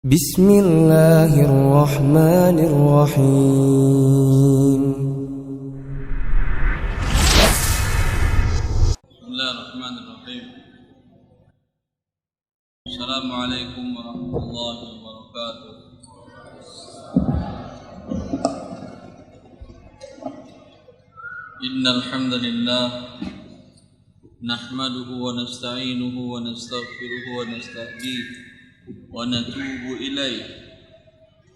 Bismillahirrahmanirrahim. Bismillahirrahmanirrahim. Assalamualaikum warahmatullahi wabarakatuh. Innal hamdalillah nahmaduhu wa nasta'inuhu wa nastaghfiruhu wa nastahdihi wa natubu ilaih.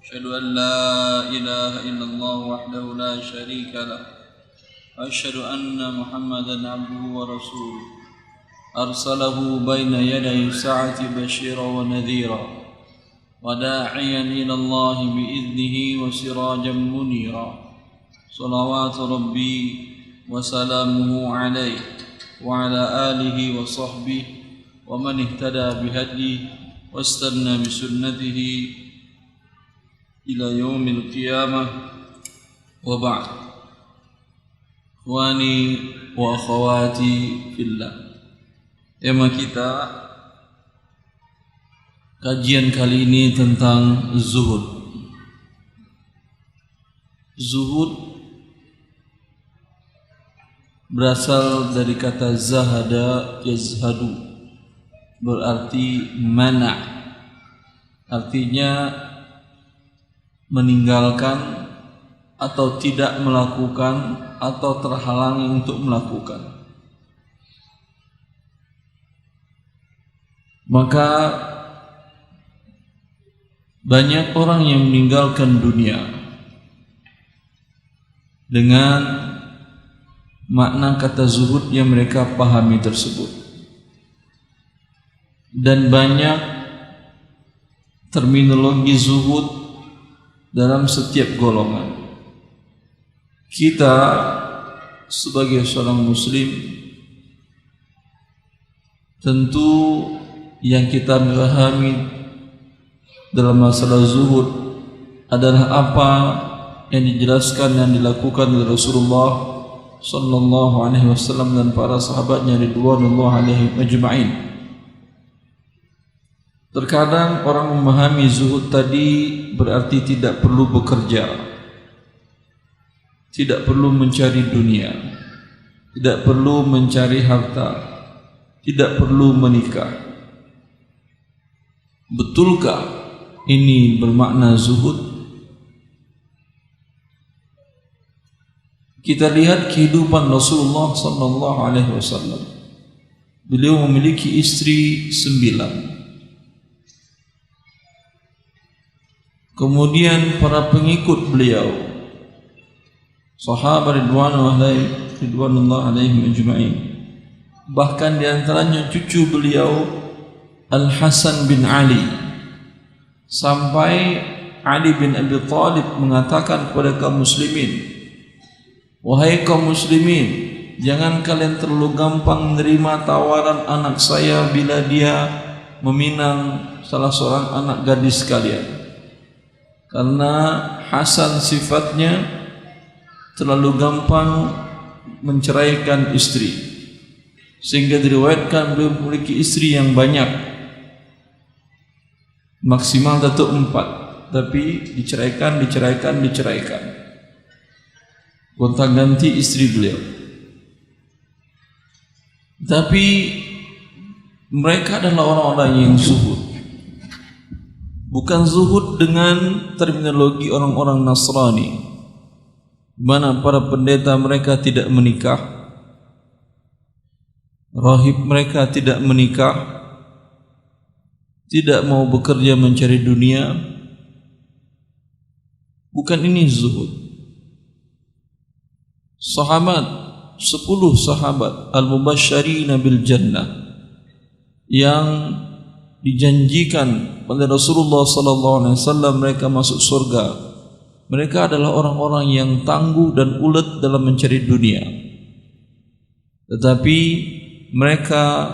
Asyhadu an la ilaha illallah wahdahu la syarika lah. Asyhadu anna Muhammadan abduhu wa rasuluh. Arsalahu baina yaday sa'ati basyira wa nadhira wa da'iyan ila Allah bi'idnihi wa sirajan munira. Salawatu rabbi wa salamuhu alaihi wa ala alihi wa sahbihi wa man ihtada bihadihi wastanna bisunnatihi ila yaumil qiyamah wa ba'd. Ikhwani wa akhwati fillah, tema kita kajian kali ini tentang zuhud. Zuhud berasal dari kata zahada yazhadu, berarti mana, artinya meninggalkan atau tidak melakukan atau terhalangi untuk melakukan. Maka banyak orang yang meninggalkan dunia dengan makna kata zuhud yang mereka pahami tersebut, dan banyak terminologi zuhud dalam setiap golongan. Kita sebagai seorang muslim tentu yang kita pahami dalam masalah zuhud adalah apa yang dijelaskan dan dilakukan oleh Rasulullah sallallahu alaihi wasallam dan para sahabatnya ridwanullah alaihim ajma'in. Terkadang orang memahami zuhud tadi berarti tidak perlu bekerja, tidak perlu mencari dunia, tidak perlu mencari harta, tidak perlu menikah. Betulkah ini bermakna zuhud? Kita lihat kehidupan Rasulullah sallallahu alaihi wasallam. Beliau memiliki istri 9. Kemudian para pengikut beliau, sahabat ridwanullah alaihim ajma'in, bahkan di antaranya cucu beliau Al-Hasan bin Ali, sampai Ali bin Abi Thalib mengatakan kepada kaum muslimin, wahai kaum muslimin, jangan kalian terlalu gampang menerima tawaran anak saya bila dia meminang salah seorang anak gadis kalian, karena Hasan sifatnya terlalu gampang menceraikan istri, sehingga diriwayatkan beliau memiliki istri yang banyak, maksimal datuk 4, tapi diceraikan, gonta-ganti istri beliau. Tapi mereka adalah orang-orang yang zuhud, bukan zuhud dengan terminologi orang-orang Nasrani, di mana para pendeta mereka tidak menikah, rahib mereka tidak menikah, tidak mau bekerja mencari dunia. Bukan ini zuhud. Sahabat, 10 sahabat al-mubasysyirina bil jannah yang dijanjikan oleh Rasulullah sallallahu alaihi wasallam mereka masuk surga, mereka adalah orang-orang yang tangguh dan ulet dalam mencari dunia, tetapi mereka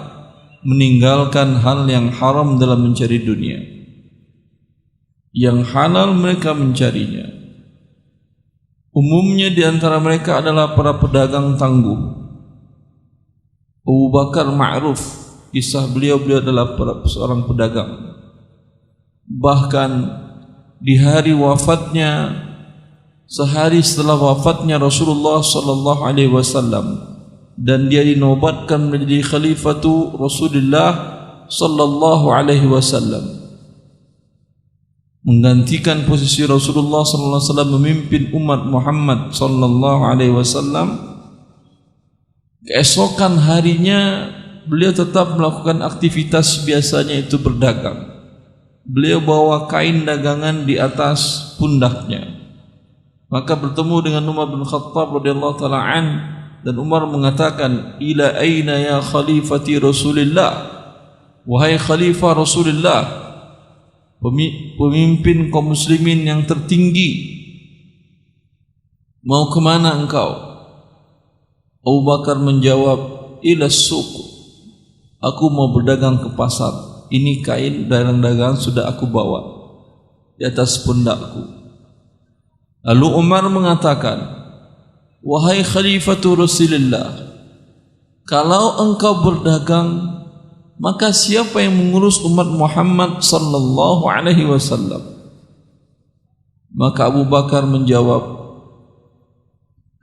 meninggalkan hal yang haram dalam mencari dunia. Yang halal mereka mencarinya. Umumnya di antara mereka adalah para pedagang tangguh. Abu Bakar ma'ruf, kisah beliau adalah seorang pedagang. Bahkan di hari wafatnya, sehari setelah wafatnya Rasulullah sallallahu alaihi wasallam, dan dia dinobatkan menjadi khalifatu Rasulullah sallallahu alaihi wasallam, menggantikan posisi Rasulullah sallallahu alaihi wasallam memimpin umat Muhammad sallallahu alaihi wasallam. Keesokan harinya beliau tetap melakukan aktivitas biasanya, itu berdagang. Beliau bawa kain dagangan di atas pundaknya. Maka bertemu dengan Umar bin Khattab radhiyallahu taala an, dan Umar mengatakan, "Ila aina ya khalifati Rasulillah?" Wahai khalifah Rasulullah, pemimpin kaum muslimin yang tertinggi, mau ke mana engkau? Abu Bakar menjawab, "Ila suq." Aku mau berdagang ke pasar. Ini kain dagangan sudah aku bawa di atas pundakku. Lalu Umar mengatakan, "Wahai khalifatu Rasulullah, kalau engkau berdagang, maka siapa yang mengurus umat Muhammad sallallahu alaihi wasallam?" Maka Abu Bakar menjawab,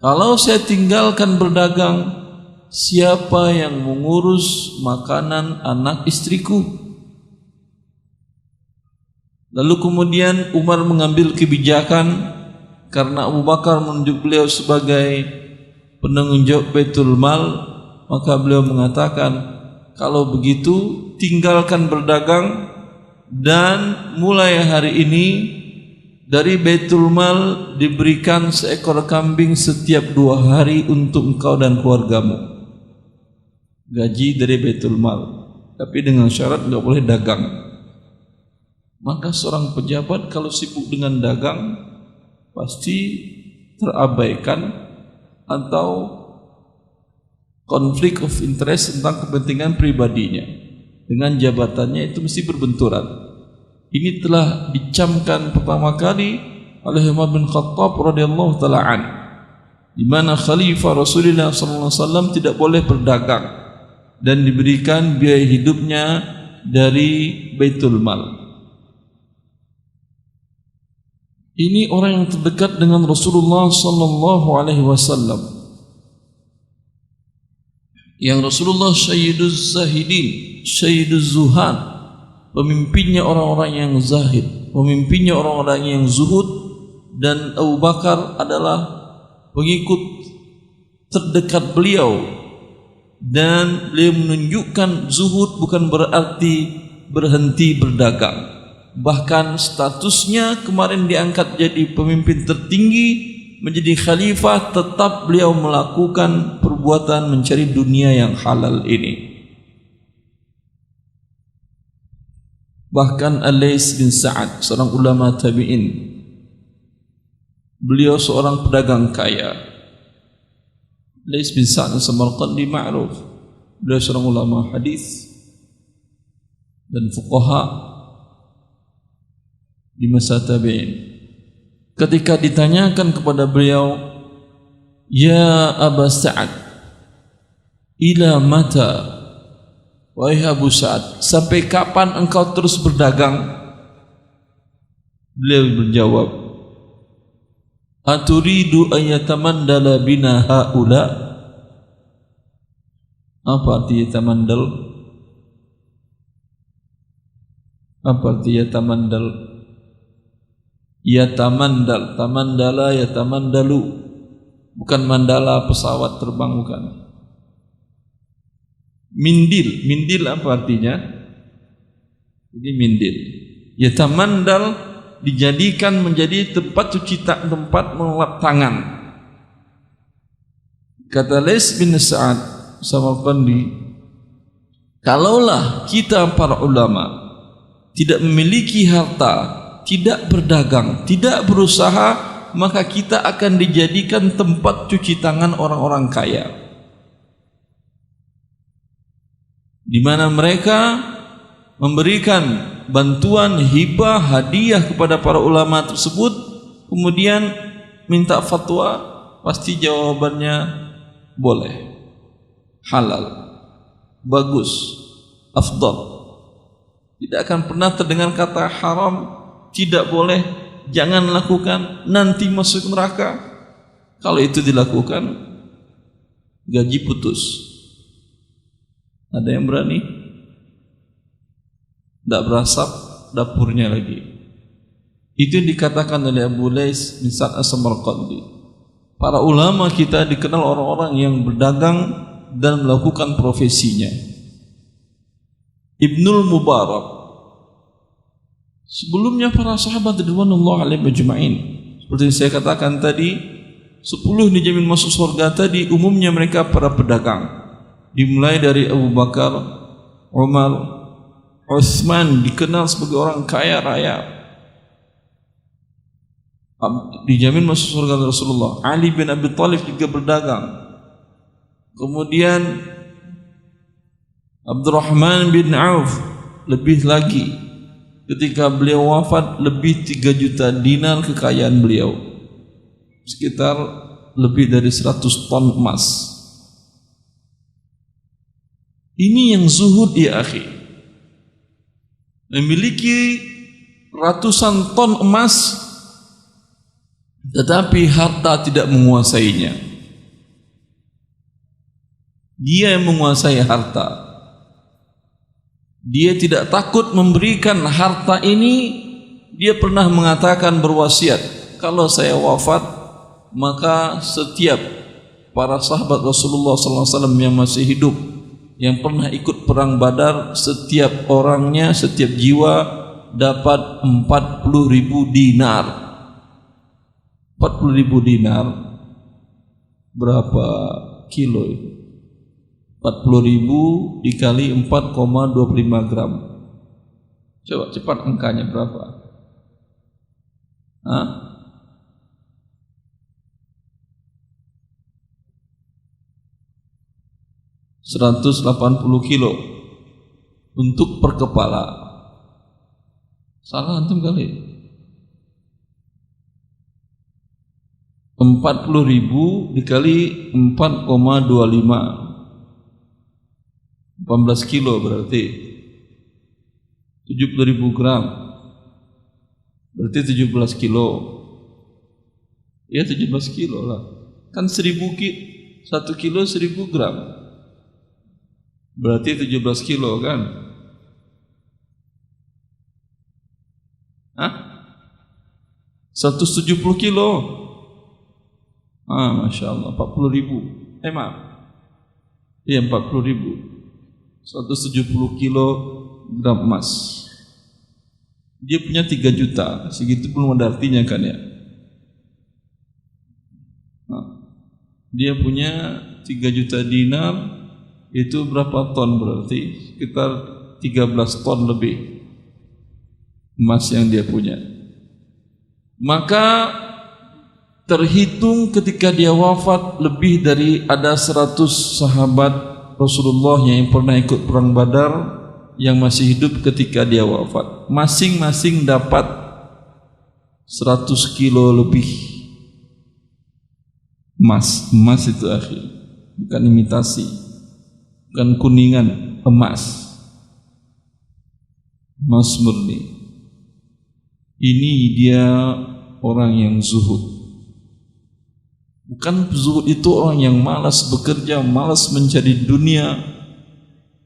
"Kalau saya tinggalkan berdagang, siapa yang mengurus makanan anak istriku?" Lalu kemudian Umar mengambil kebijakan, karena Abu Bakar menunjuk beliau sebagai penanggung jawab Baitul Mal, maka beliau mengatakan, "Kalau begitu tinggalkan berdagang, dan mulai hari ini dari Baitul Mal diberikan seekor kambing setiap 2 hari untuk engkau dan keluargamu." Gaji dari Baitul Mal, tapi dengan syarat enggak boleh dagang. Maka seorang pejabat kalau sibuk dengan dagang pasti terabaikan, atau konflik of interest tentang kepentingan pribadinya dengan jabatannya itu mesti berbenturan. Ini telah dicamkan pertama kali oleh Umar bin Khattab radhiyallahu taala an, di mana khalifah Rasulullah sallallahu alaihi wasallam tidak boleh berdagang dan diberikan biaya hidupnya dari Baitul Mal. Ini orang yang terdekat dengan Rasulullah sallallahu alaihi wasallam, yang Rasulullah Sayyiduz Zahidin, Sayyiduz Zuhad, pemimpinnya orang-orang yang zahid, pemimpinnya orang-orang yang zuhud, dan Abu Bakar adalah pengikut terdekat beliau, dan beliau menunjukkan zuhud bukan berarti berhenti berdagang. Bahkan statusnya kemarin diangkat jadi pemimpin tertinggi, menjadi khalifah, tetap beliau melakukan perbuatan mencari dunia yang halal ini. Bahkan Al-Lais bin Sa'ad, seorang ulama tabi'in, beliau seorang pedagang kaya. Lais bin Sa'ad Samarqandi ma'ruf, beliau seorang ulama hadis dan fuqaha di masa tabi'in. Ketika ditanyakan kepada beliau, "Ya Aba Sa'ad, ila mata?" Wahai Abu Sa'ad, sampai kapan engkau terus berdagang? Beliau berjawab, "Aturidu ayatamandala bina haula?" Apa arti yatamandal? Apa arti yatamandal? Yatamandal, tamandala, yatamandalu, bukan mandala pesawat terbang, bukan. Mindil, mindil apa artinya? Ini mindil. Yatamandal dijadikan menjadi tempat cuci tempat mengelap tangan. Kata Lais bin Sa'ad Samarqandi, kalaulah kita para ulama tidak memiliki harta, tidak berdagang, tidak berusaha, maka kita akan dijadikan tempat cuci tangan orang-orang kaya, di mana mereka memberikan bantuan, hibah, hadiah kepada para ulama tersebut, kemudian minta fatwa, pasti jawabannya boleh, halal, bagus, afdal. Tidak akan pernah terdengar kata haram, tidak boleh, jangan lakukan, nanti masuk neraka. Kalau itu dilakukan, gaji putus. Ada yang berani? Tidak berasap dapurnya lagi. Itu yang dikatakan oleh Abu Lais bin Sa'd as-Samarqandi. Para ulama kita dikenal orang-orang yang berdagang dan melakukan profesinya. Ibnul Mubarak, sebelumnya para sahabat radhiyallahu alaihim ajma'in, seperti yang saya katakan tadi, 10 dijamin masuk surga tadi umumnya mereka para pedagang. Dimulai dari Abu Bakar, Umar, Utsman dikenal sebagai orang kaya raya, dijamin masuk surga Rasulullah. Ali bin Abi Thalib juga berdagang. Kemudian Abdurrahman bin Auf lebih lagi, ketika beliau wafat lebih 3 juta dinar kekayaan beliau, sekitar lebih dari 100 ton emas. Ini yang zuhud ya akhi, memiliki ratusan ton emas tetapi harta tidak menguasainya. Dia yang menguasai harta. Dia tidak takut memberikan harta ini. Dia pernah mengatakan, berwasiat, kalau saya wafat maka setiap para sahabat Rasulullah SAW yang masih hidup, yang pernah ikut perang Badar, setiap orangnya, setiap jiwa dapat 40.000 dinar. 40.000 dinar berapa kilo itu? 40.000 dikali 4,25 gram. Coba cepat angkanya berapa? Hah? 180 kilo untuk per kepala. Salah antum kali. 40.000 dikali 4,25, 18 kilo berarti 70.000 gram, berarti 17 kilo. Ya 17 kilo lah. Kan 1 kilo 1000 gram, berarti 17 kilo kan? Hah? 170 kilo. Masya Allah, 40.000. Maaf. Iya 40.000. 170 kilo gram emas. Dia punya 3 juta. Segitu belum ada artinya kan ya? Dia punya 3 juta dinar. Itu berapa ton berarti? Sekitar 13 ton lebih emas yang dia punya. Maka terhitung ketika dia wafat lebih dari ada 100 sahabat Rasulullah yang pernah ikut perang Badar yang masih hidup ketika dia wafat. Masing-masing dapat 100 kilo lebih emas. Emas itu akhi, bukan imitasi, bukan kuningan, emas. Emas murni. Ini dia orang yang zuhud. Bukan zuhud itu orang yang malas bekerja, malas mencari dunia,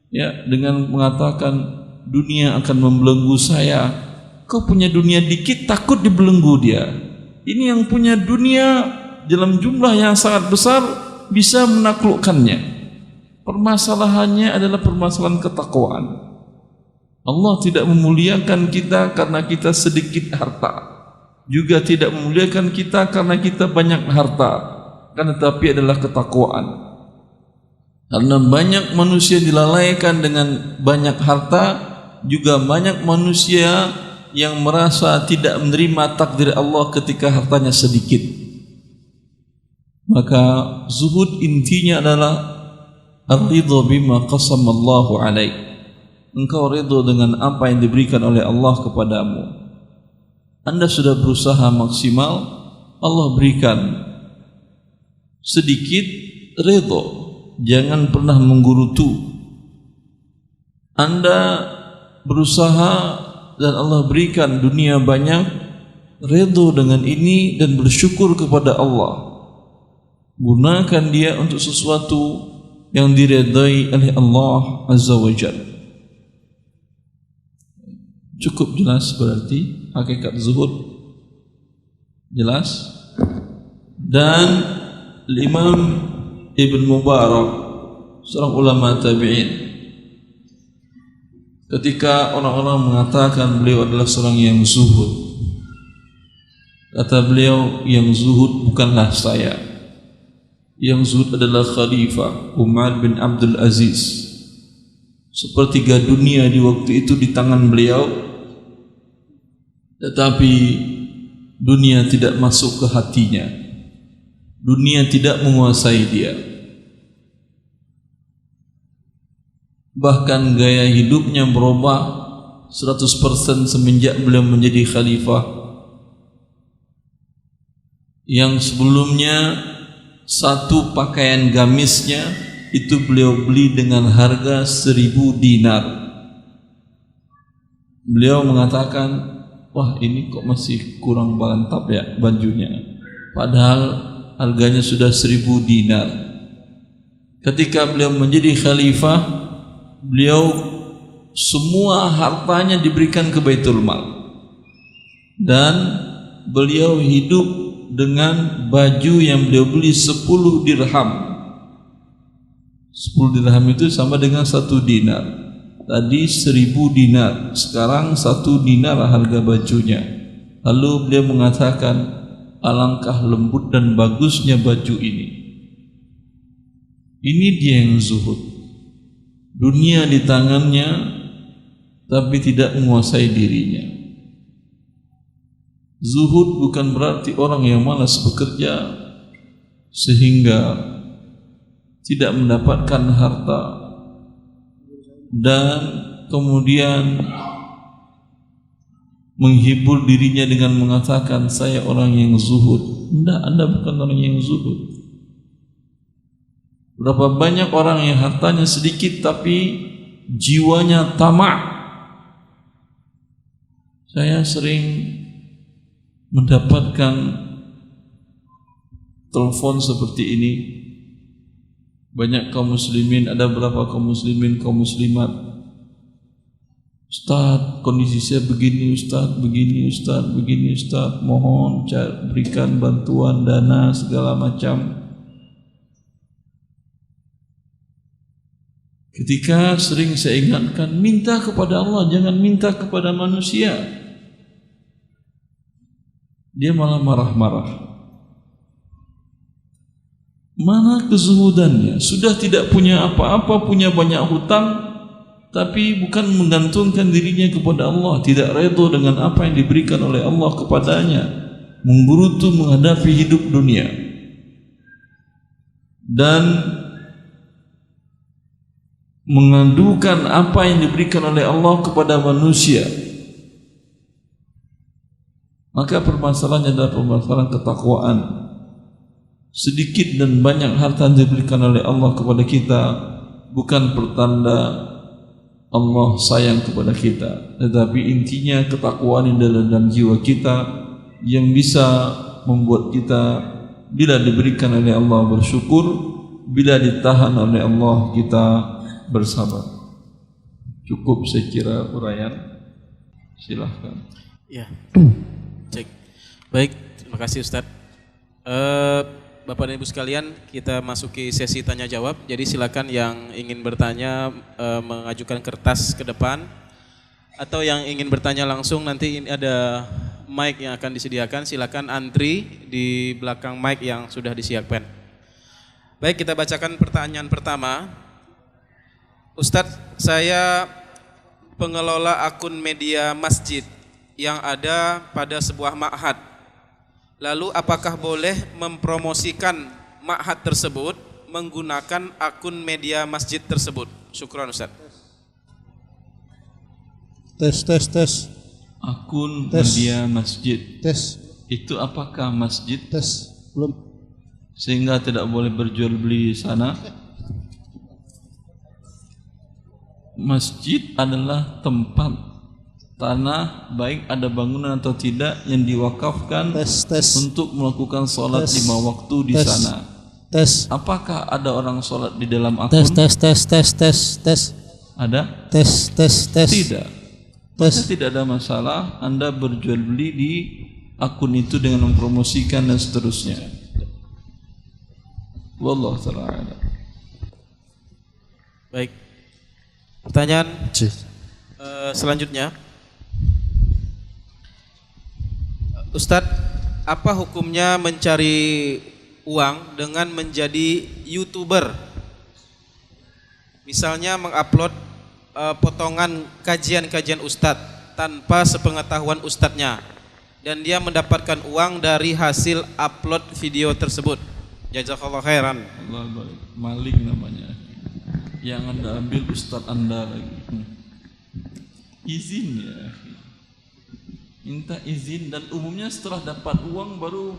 ya, dengan mengatakan dunia akan membelenggu saya. Kau punya dunia dikit, takut dibelenggu dia. Ini yang punya dunia dalam jumlah yang sangat besar bisa menaklukkannya. Permasalahannya adalah permasalahan ketakwaan. Allah tidak memuliakan kita karena kita sedikit harta, juga tidak memuliakan kita karena kita banyak harta, kan, tetapi adalah ketakwaan. Karena banyak manusia dilalaikan dengan banyak harta, juga banyak manusia yang merasa tidak menerima takdir Allah ketika hartanya sedikit. Maka zuhud intinya adalah ar-ridha bima qasamallahu alaik. Engkau ridha dengan apa yang diberikan oleh Allah kepadamu. Anda sudah berusaha maksimal, Allah berikan sedikit, ridha, jangan pernah menggerutu. Anda berusaha dan Allah berikan dunia banyak, redha dengan ini dan bersyukur kepada Allah. Gunakan dia untuk sesuatu yang diredai oleh Allah Azza wa Jalla. Cukup jelas berarti hakikat zuhud jelas. Dan Imam Ibn Mubarak, seorang ulama tabi'in, ketika orang-orang mengatakan beliau adalah seorang yang zuhud, kata beliau, yang zuhud bukanlah saya, yang zuhud adalah Khalifah Umar bin Abdul Aziz. Sepertiga dunia di waktu itu di tangan beliau, tetapi dunia tidak masuk ke hatinya, dunia tidak menguasai dia. Bahkan gaya hidupnya berubah 100% semenjak beliau menjadi khalifah. Yang sebelumnya satu pakaian gamisnya itu beliau beli dengan harga 1000 dinar. Beliau mengatakan, wah ini kok masih kurang mantap ya bajunya, padahal harganya sudah 1000 dinar. Ketika beliau menjadi khalifah, beliau semua hartanya diberikan ke Baitul Mal, dan beliau hidup dengan baju yang beliau beli 10 dirham. 10 dirham itu sama dengan 1 dinar. Tadi 1000 dinar, sekarang 1 dinar harga bajunya. Lalu beliau mengatakan, alangkah lembut dan bagusnya baju ini. Ini dia yang zuhud. Dunia di tangannya, tapi tidak menguasai dirinya. Zuhud bukan berarti orang yang malas bekerja sehingga tidak mendapatkan harta dan kemudian menghibur dirinya dengan mengatakan saya orang yang zuhud. Tidak, Anda bukan orang yang zuhud. Berapa banyak orang yang hartanya sedikit tapi jiwanya tamak. Saya sering mendapatkan telepon seperti ini. Banyak kaum muslimin, ada berapa kaum muslimin, kaum muslimat, Ustaz, kondisi saya begini Ustaz, begini Ustaz, begini Ustaz, mohon berikan bantuan dana segala macam. Ketika sering saya ingatkan, minta kepada Allah, jangan minta kepada manusia. Dia malah marah-marah. Mana kezuhudannya? Sudah tidak punya apa-apa, punya banyak hutang, tapi bukan menggantungkan dirinya kepada Allah, tidak redha dengan apa yang diberikan oleh Allah kepadanya, menggerutu menghadapi hidup dunia, dan mengadukan apa yang diberikan oleh Allah kepada manusia. Maka permasalahannya adalah permasalahan ketakwaan. Sedikit dan banyak harta yang diberikan oleh Allah kepada kita bukan pertanda Allah sayang kepada kita, tetapi intinya ketakwaan yang dalam jiwa kita yang bisa membuat kita bila diberikan oleh Allah bersyukur, bila ditahan oleh Allah kita bersabar. Cukup saya kira uraian. Silahkan. Ya. Cek. Baik, terima kasih Ustaz. Bapak dan Ibu sekalian, kita masuki sesi tanya jawab. Jadi silakan yang ingin bertanya mengajukan kertas ke depan, atau yang ingin bertanya langsung, nanti ini ada mic yang akan disediakan. Silakan antri di belakang mic yang sudah disiapkan. Baik, kita bacakan pertanyaan pertama. Ustadz, saya pengelola akun media masjid yang ada pada sebuah ma'had. Lalu apakah boleh mempromosikan ma'had tersebut menggunakan akun media masjid tersebut? Syukran Ustaz. Tes. Akun media masjid. Tes. Itu apakah masjid? Tes. Belum. Sehingga tidak boleh berjual beli sana. masjid adalah tempat tanah, baik ada bangunan atau tidak, yang diwakafkan untuk melakukan sholat 5 waktu di sana. Apakah ada orang sholat di dalam akun? Ada? Tidak. Maka tidak ada masalah Anda berjual beli di akun itu dengan mempromosikan dan seterusnya. Wallahu ta'ala a'lam. Baik. Pertanyaan selanjutnya, Ustadz, apa hukumnya mencari uang dengan menjadi YouTuber? Misalnya mengupload potongan kajian-kajian Ustadz tanpa sepengetahuan Ustadznya, dan dia mendapatkan uang dari hasil upload video tersebut. Jazakallah khairan. Allah baik. Maling namanya. Yang Anda ambil Ustadz Anda lagi. Izin ya. Minta izin, dan umumnya setelah dapat uang baru,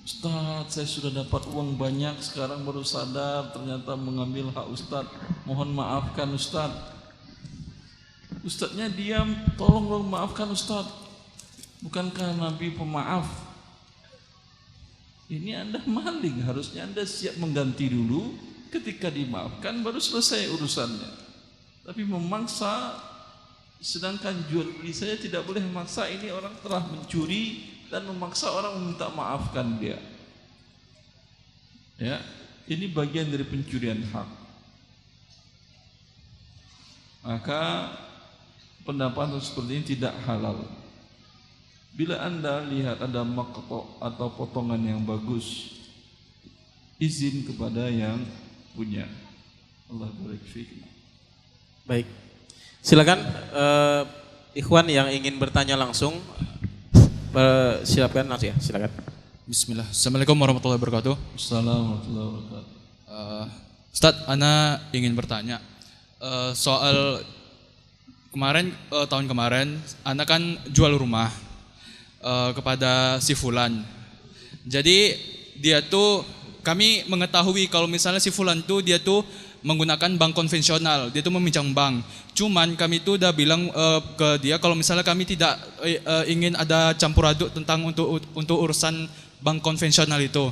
Ustadz saya sudah dapat uang banyak, sekarang baru sadar ternyata mengambil hak Ustadz, mohon maafkan Ustadz. Ustadznya diam, tolong maafkan Ustadz. Bukankah Nabi pemaaf? Ini Anda maling, harusnya Anda siap mengganti dulu, ketika dimaafkan baru selesai urusannya. Tapi memaksa, sedangkan jual beli saya tidak boleh memaksa. Ini orang telah mencuri dan memaksa orang meminta maafkan dia. Ya, ini bagian dari pencurian hak. Maka pendapat seperti ini tidak halal. Bila Anda lihat ada maqta' atau potongan yang bagus, izin kepada yang punya. Allah barik fiik. Baik. Silakan ikhwan yang ingin bertanya langsung, silakan langsung ya, silakan. Bismillah. Assalamualaikum warahmatullahi wabarakatuh. Assalamualaikum warahmatullahi wabarakatuh. Ustadz, ana ingin bertanya soal kemarin, tahun kemarin, ana kan jual rumah kepada si Fulan. Jadi dia tuh, kami mengetahui kalau misalnya si Fulan tuh dia tuh menggunakan bank konvensional, dia tuh meminjam bank. Cuman kami tuh udah bilang ke dia kalau misalnya kami tidak ingin ada campur aduk tentang untuk urusan bank konvensional itu.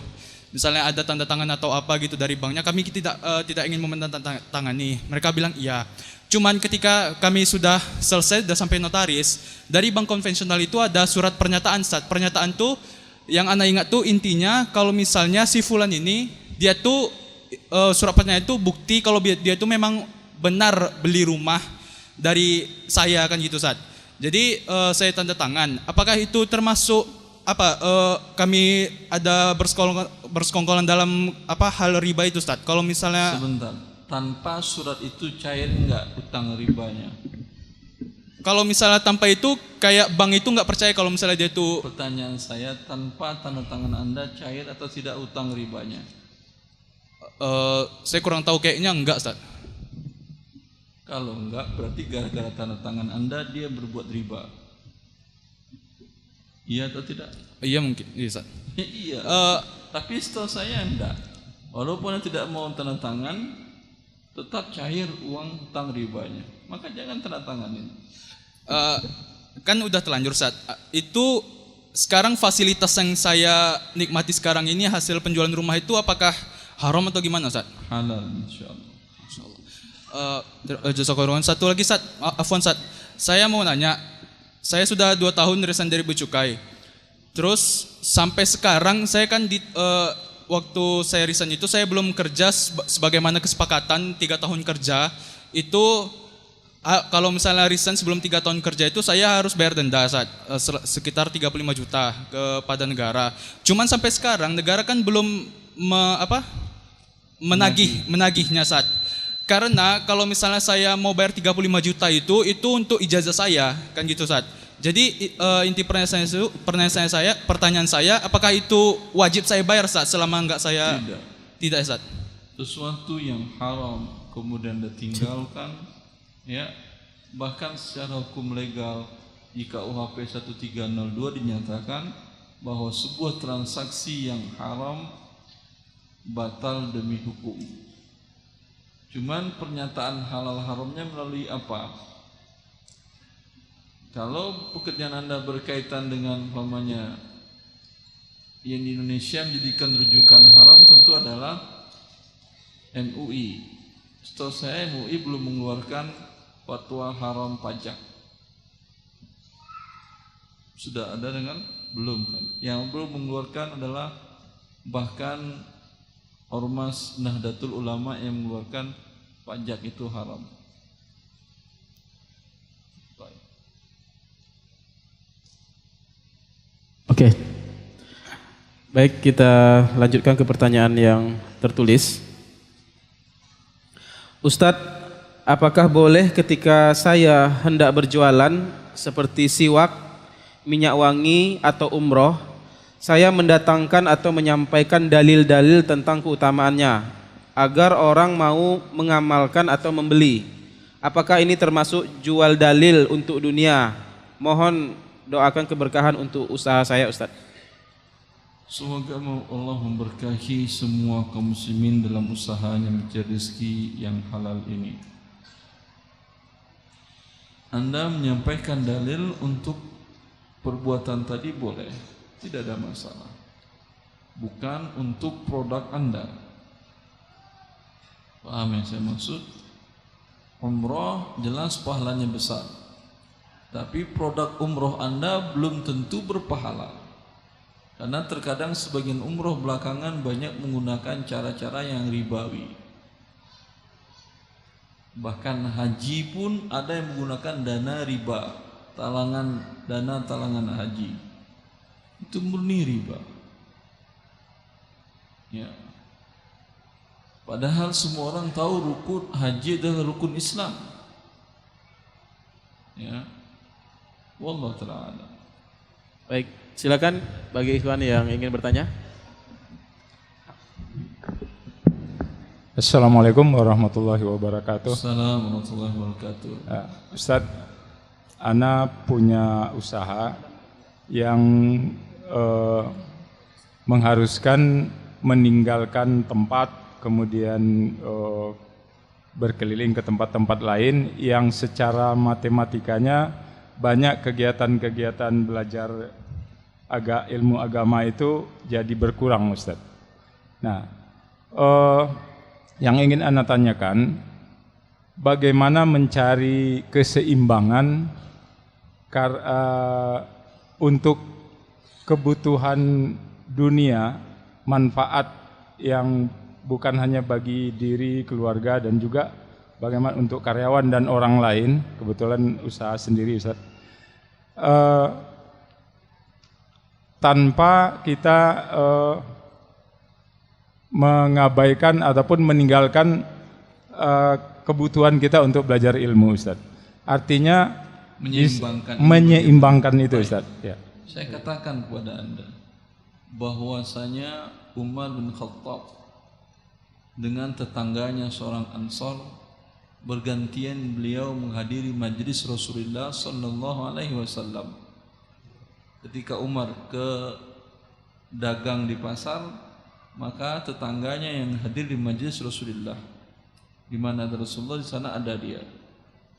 Misalnya ada tanda tangan atau apa gitu dari banknya, kami tidak ingin menandatangani. Mereka bilang iya. Cuman ketika kami sudah selesai, sudah sampai notaris, dari bank konvensional itu ada surat pernyataan, Ustaz. Pernyataan tuh yang ana ingat tuh intinya kalau misalnya si Fulan ini, dia tuh surat pernyataan itu bukti kalau dia tuh memang benar beli rumah dari saya, kan gitu, Ustaz. Jadi saya tanda tangan. Apakah itu termasuk apa kami ada bersekongkolan dalam apa hal riba itu, Ustaz? Kalau misalnya sebentar, tanpa surat itu cair enggak utang ribanya? Kalau misalnya tanpa itu, kayak bank itu nggak percaya kalau misalnya dia tuh. Pertanyaan saya, tanpa tanda tangan Anda cair atau tidak utang ribanya? Saya kurang tahu, kayaknya enggak, Ustaz. Kalau enggak, berarti gara-gara tanda tangan Anda dia berbuat riba. Iya atau tidak? Iya mungkin, iya, Ustaz. Iya. Tapi setahu saya enggak. Walaupun Anda tidak mau tanda tangan, tetap cair uang utang ribanya. Maka jangan tanda tanganin. Kan udah terlanjur, Ustaz. Itu sekarang fasilitas yang saya nikmati sekarang ini hasil penjualan rumah itu apakah haram atau gimana, Ustaz? Halal, insyaallah. Jazakallahu. Satu lagi, Ustaz. Afwan, Ustaz. Saya mau nanya. Saya sudah 2 tahun resign dari Becukai. Terus sampai sekarang saya kan waktu saya resign itu saya belum kerja sebagaimana kesepakatan 3 tahun kerja. Itu kalau misalnya resign sebelum 3 tahun kerja itu saya harus bayar denda, Ustaz, sekitar 35 juta kepada negara. Cuman sampai sekarang negara kan belum menagihnya, Ustaz. Karena kalau misalnya saya mau bayar 35 juta itu untuk ijazah saya, kan gitu, Ustaz. Jadi inti pertanyaan saya, apakah itu wajib saya bayar, Ustaz, selama enggak saya? Tidak, Ustaz. Sesuatu yang haram kemudian ditinggalkan, ya, bahkan secara hukum legal di KUHP 1302 dinyatakan bahwa sebuah transaksi yang haram batal demi hukum. Cuman pernyataan halal haramnya melalui apa? Kalau pekerjaan Anda berkaitan dengan umpamanya yang di Indonesia menjadikan rujukan haram, tentu adalah MUI. Setahu saya MUI belum mengeluarkan fatwa haram pajak. Sudah ada dengan belum kan? Yang belum mengeluarkan adalah bahkan Ormas Nahdlatul Ulama yang mengeluarkan pajak itu haram. Oke. Baik, kita lanjutkan ke pertanyaan yang tertulis. Ustadz, apakah boleh ketika saya hendak berjualan seperti siwak, minyak wangi atau umroh, saya mendatangkan atau menyampaikan dalil-dalil tentang keutamaannya agar orang mau mengamalkan atau membeli? Apakah ini termasuk jual dalil untuk dunia? Mohon doakan keberkahan untuk usaha saya, Ustaz. Semoga Allah memberkahi semua kaum muslimin dalam usahanya mencari rezeki yang halal ini. Anda menyampaikan dalil untuk perbuatan tadi boleh, tidak ada masalah. Bukan untuk produk Anda. Paham yang saya maksud? Umroh jelas pahalanya besar. Tapi produk umroh Anda belum tentu berpahala. Karena terkadang sebagian umroh belakangan banyak menggunakan cara-cara yang ribawi. Bahkan haji pun ada yang menggunakan dana riba, dana talangan haji. Itu murni riba. Ya. Padahal semua orang tahu rukun haji adalah rukun Islam. Ya. Wallahu ta'ala. Baik, silakan bagi ikhwan yang ingin bertanya. Assalamualaikum warahmatullahi wabarakatuh. Assalamualaikum warahmatullahi wabarakatuh. Ustadz, ana punya usaha yang mengharuskan meninggalkan tempat, kemudian berkeliling ke tempat-tempat lain yang secara matematikanya banyak kegiatan-kegiatan belajar ilmu agama itu jadi berkurang, Ustadz. Nah, yang ingin Anda tanyakan, bagaimana mencari keseimbangan untuk kebutuhan dunia, manfaat yang bukan hanya bagi diri, keluarga, dan juga bagaimana untuk karyawan dan orang lain. Kebetulan usaha sendiri, Ustaz. Tanpa kita mengabaikan ataupun meninggalkan kebutuhan kita untuk belajar ilmu, Ustaz. Artinya menyeimbangkan itu, Ustaz. Ya. Saya katakan kepada Anda bahwasanya Umar bin Khattab dengan tetangganya seorang Ansar bergantian beliau menghadiri majlis Rasulullah sallallahu alaihi wasallam. Ketika Umar ke dagang di pasar, maka tetangganya yang hadir di majlis Rasulullah, di mana ada Rasulullah, di sana ada dia.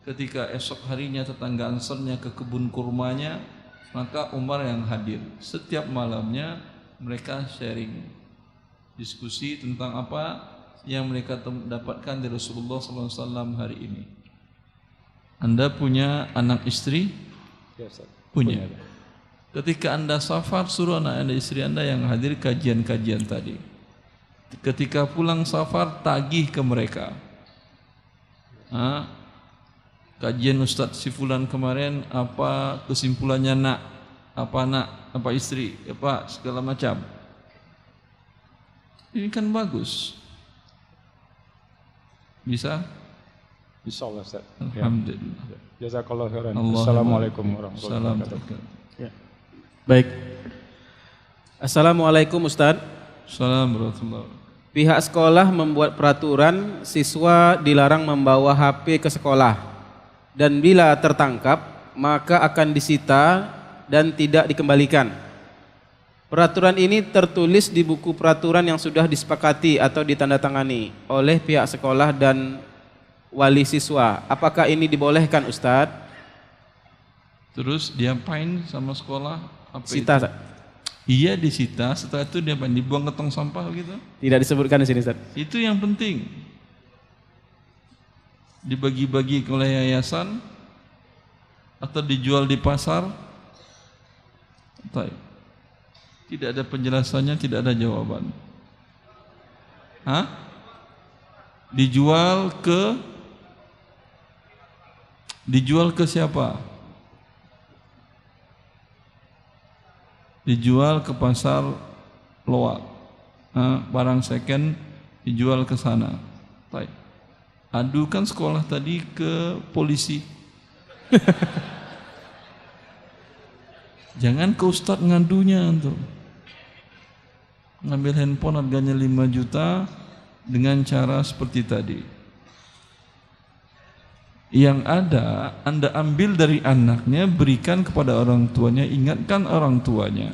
Ketika esok harinya tetangga Ansarnya ke kebun kurmanya, maka Umar yang hadir. Setiap malamnya mereka sharing, diskusi tentang apa yang mereka dapatkan dari Rasulullah SAW hari ini. Anda punya anak istri? Ya, Ustaz. Punya. Ketika Anda safar, suruh anak Anda, istri Anda yang hadir kajian-kajian tadi. Ketika pulang safar, tagih ke mereka. Kajian Ustadz si fulan kemarin, apa kesimpulannya nak? Apa istri? Apa segala macam. Ini kan bagus. Bisa? Insyaallah, Ustaz. Alhamdulillah. Jazakallahu khairan. Assalamualaikum warahmatullahi wabarakatuh. Ya. Baik. Assalamualaikum, Ustaz. Assalamualaikum warahmatullahi wabarakatuh. Pihak sekolah membuat peraturan siswa dilarang membawa HP ke sekolah, dan bila tertangkap maka akan disita dan tidak dikembalikan. Peraturan ini tertulis di buku peraturan yang sudah disepakati atau ditandatangani oleh pihak sekolah dan wali siswa. Apakah ini dibolehkan, Ustadz? Terus diapain sama sekolah? Apa Sita, itu? Iya disita, setelah itu diapain? Dibuang ke tong sampah gitu? tidak disebutkan di sini, Ustadz. Itu yang penting. Dibagi-bagi oleh yayasan atau dijual di pasar? Tidak ada penjelasannya, tidak ada jawaban. Hah? Dijual ke siapa? Dijual ke pasar loak. Barang second dijual ke sana. Baik. Adukan sekolah tadi ke polisi. Jangan ke ustadz ngadunya tuh. Ngambil handphone harganya 5 juta dengan cara seperti tadi. Yang ada Anda ambil dari anaknya, berikan kepada orang tuanya, ingatkan orang tuanya.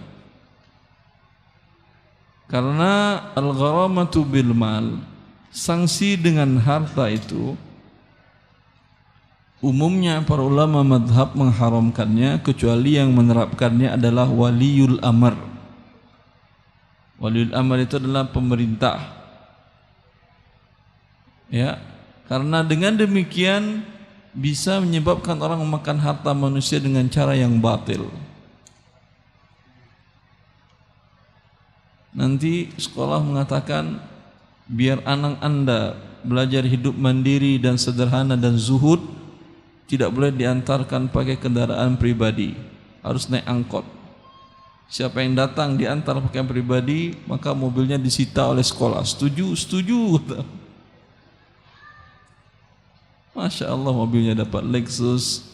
Karena al-gharamatu bil mal, sanksi dengan harta itu umumnya para ulama madhab mengharamkannya kecuali yang menerapkannya adalah waliul amr. Waliul amr itu adalah pemerintah. Ya, karena dengan demikian bisa menyebabkan orang memakan harta manusia dengan cara yang batil. Nanti sekolah mengatakan biar anak Anda belajar hidup mandiri dan sederhana dan zuhud, tidak boleh diantarkan pakai kendaraan pribadi, harus naik angkot. Siapa yang datang diantar pakai pribadi, maka mobilnya disita oleh sekolah. Setuju, setuju. Masya Allah, mobilnya dapat Lexus,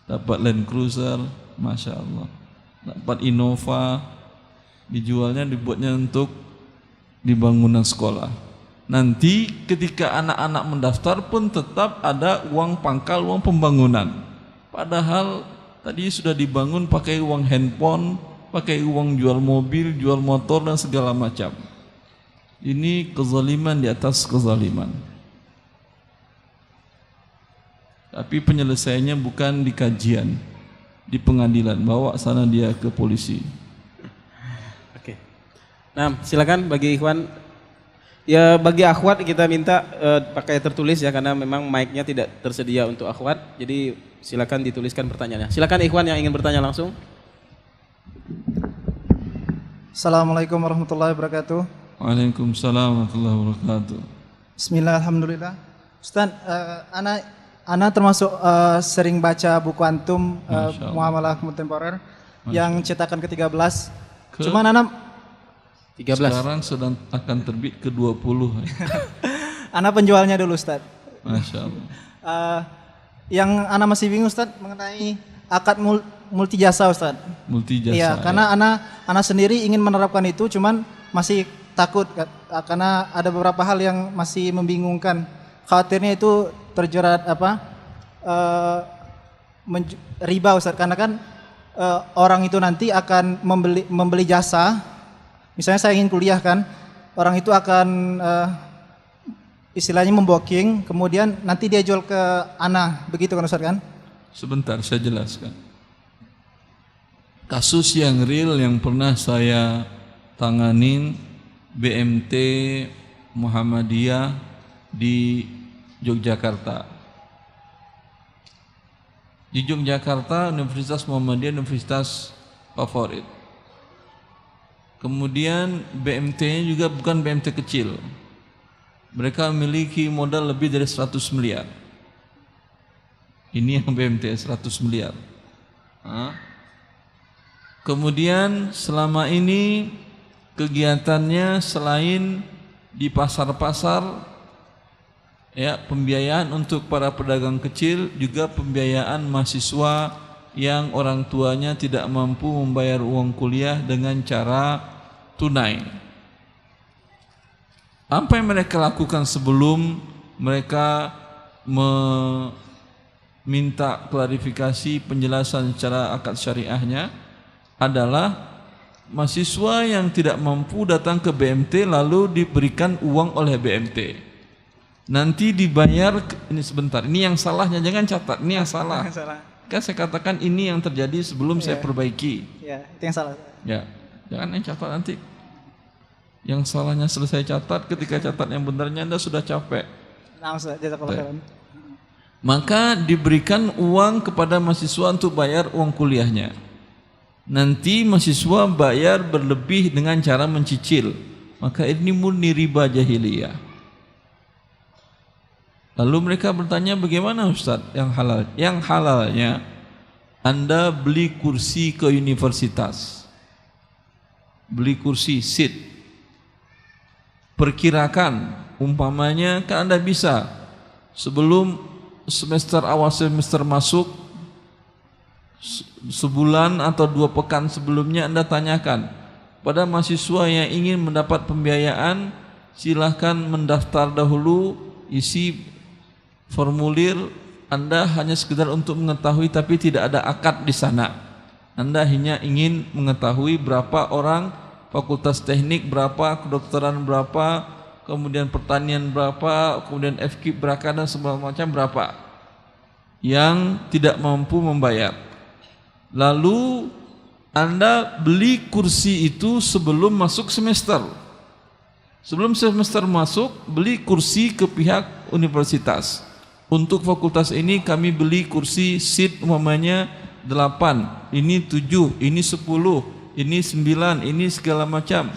dapat Land Cruiser, Masya Allah, dapat Innova, dijualnya, dibuatnya untuk di bangunan sekolah. Nanti ketika anak-anak mendaftar pun tetap ada uang pangkal, uang pembangunan. Padahal tadi sudah dibangun pakai uang handphone, pakai uang jual mobil, jual motor dan segala macam. Ini kezaliman di atas kezaliman. Tapi penyelesaiannya bukan di kajian, di pengadilan, bawa sana dia ke polisi. Oke. Nah, silakan bagi ikhwan. Ya, bagi akhwat kita minta pakai tertulis ya, karena memang mic-nya tidak tersedia untuk akhwat. Jadi silakan dituliskan pertanyaannya. Silakan ikhwan yang ingin bertanya langsung. Assalamualaikum warahmatullahi wabarakatuh. Waalaikumsalam warahmatullahi wabarakatuh. Bismillah, alhamdulillah. Ustaz, Ana termasuk sering baca buku antum Muamalah Kontemporer yang cetakan ke-13. Cuman Ana 13. Sekarang sedang akan terbit ke-20. Ana penjualnya dulu, Ustaz. Masya Allah. Yang Ana masih bingung, Ustaz, mengenai akad multi jasa, Ustaz. Multi jasa. Iya, karena Ana sendiri ingin menerapkan itu, cuman masih takut karena ada beberapa hal yang masih membingungkan. Khawatirnya itu terjerat riba, Ustaz, karena kan orang itu nanti akan membeli jasa. Misalnya saya ingin kuliah kan, orang itu akan istilahnya membooking, kemudian nanti dia jual ke Ana, begitu kan Ustaz kan? Sebentar saya jelaskan. Kasus yang real yang pernah saya tanganin BMT Muhammadiyah di Yogyakarta. Di Yogyakarta Universitas Muhammadiyah universitas favorit. Kemudian BMT-nya juga bukan BMT kecil. Mereka memiliki modal lebih dari 100 miliar. Ini yang BMT 100 miliar. Kemudian selama ini kegiatannya selain di pasar-pasar, ya, pembiayaan untuk para pedagang kecil, juga pembiayaan mahasiswa yang orang tuanya tidak mampu membayar uang kuliah dengan cara tunai. Apa yang mereka lakukan sebelum mereka meminta klarifikasi penjelasan secara akad syariahnya adalah mahasiswa yang tidak mampu datang ke BMT lalu diberikan uang oleh BMT. Nanti dibayar, ini sebentar, ini yang salahnya, jangan catat, ini yang salah. Kan saya katakan ini yang terjadi sebelum saya perbaiki. Ya, itu yang salah. Ya, jangan yang catat nanti. Yang salahnya selesai catat, ketika catat yang benarnya Anda sudah capek. Nah, Ustaz, jazakallahu khairan. Maka diberikan uang kepada mahasiswa untuk bayar uang kuliahnya. Nanti mahasiswa bayar berlebih dengan cara mencicil. Maka ini murni riba jahiliyah. Lalu mereka bertanya, bagaimana Ustaz yang halal? Yang halalnya Anda beli kursi ke universitas. Beli kursi, seat. Perkirakan, umpamanya kan Anda bisa sebelum semester awal semester masuk, sebulan atau 2 pekan sebelumnya Anda tanyakan pada mahasiswa yang ingin mendapat pembiayaan, silahkan mendaftar dahulu, isi formulir. Anda hanya sekedar untuk mengetahui tapi tidak ada akad di sana. Anda hanya ingin mengetahui berapa orang, fakultas teknik berapa, kedokteran berapa, kemudian pertanian berapa, kemudian FK berapa, dan segala macam berapa yang tidak mampu membayar. Lalu Anda beli kursi itu sebelum masuk semester. Sebelum semester masuk, beli kursi ke pihak universitas. Untuk fakultas ini kami beli kursi seat umpamanya 8, ini 7, ini 10, ini 9, ini segala macam.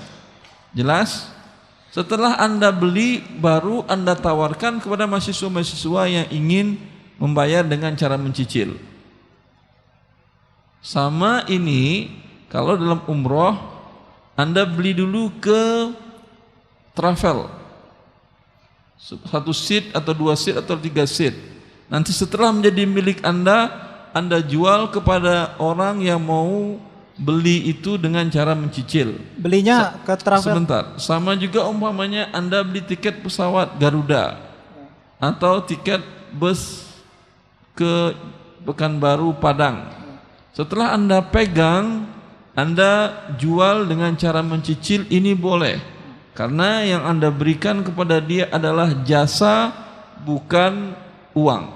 Jelas? Setelah Anda beli, baru Anda tawarkan kepada mahasiswa-mahasiswa yang ingin membayar dengan cara mencicil. Sama ini kalau dalam umroh, Anda beli dulu ke travel, 1 seat atau 2 seat atau 3 seat. Nanti setelah menjadi milik Anda jual kepada orang yang mau beli itu dengan cara mencicil. Belinya ke travel. Sebentar. Sama juga umpamanya Anda beli tiket pesawat Garuda atau tiket bus ke Pekanbaru Padang. Setelah Anda pegang, Anda jual dengan cara mencicil, ini boleh. Karena yang Anda berikan kepada dia adalah jasa, bukan uang.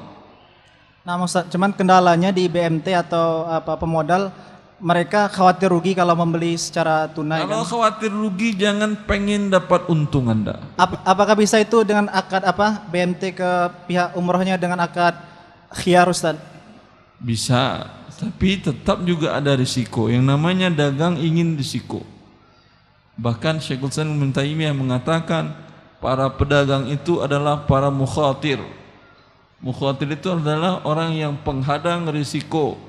Nah, Ustaz, cuman kendalanya di BMT atau pemodal, mereka khawatir rugi kalau membeli secara tunai. Kalau kan? khawatir rugi, jangan pengen dapat untung Anda. Apakah bisa itu dengan akad BMT ke pihak umrohnya dengan akad khiyar, Ustaz? Bisa, tapi tetap juga ada risiko. Yang namanya dagang ingin risiko. Bahkan Syekhul Islam Ibnu Taimiyah mengatakan para pedagang itu adalah para mukhatir. Mukhatir itu adalah orang yang penghadang risiko.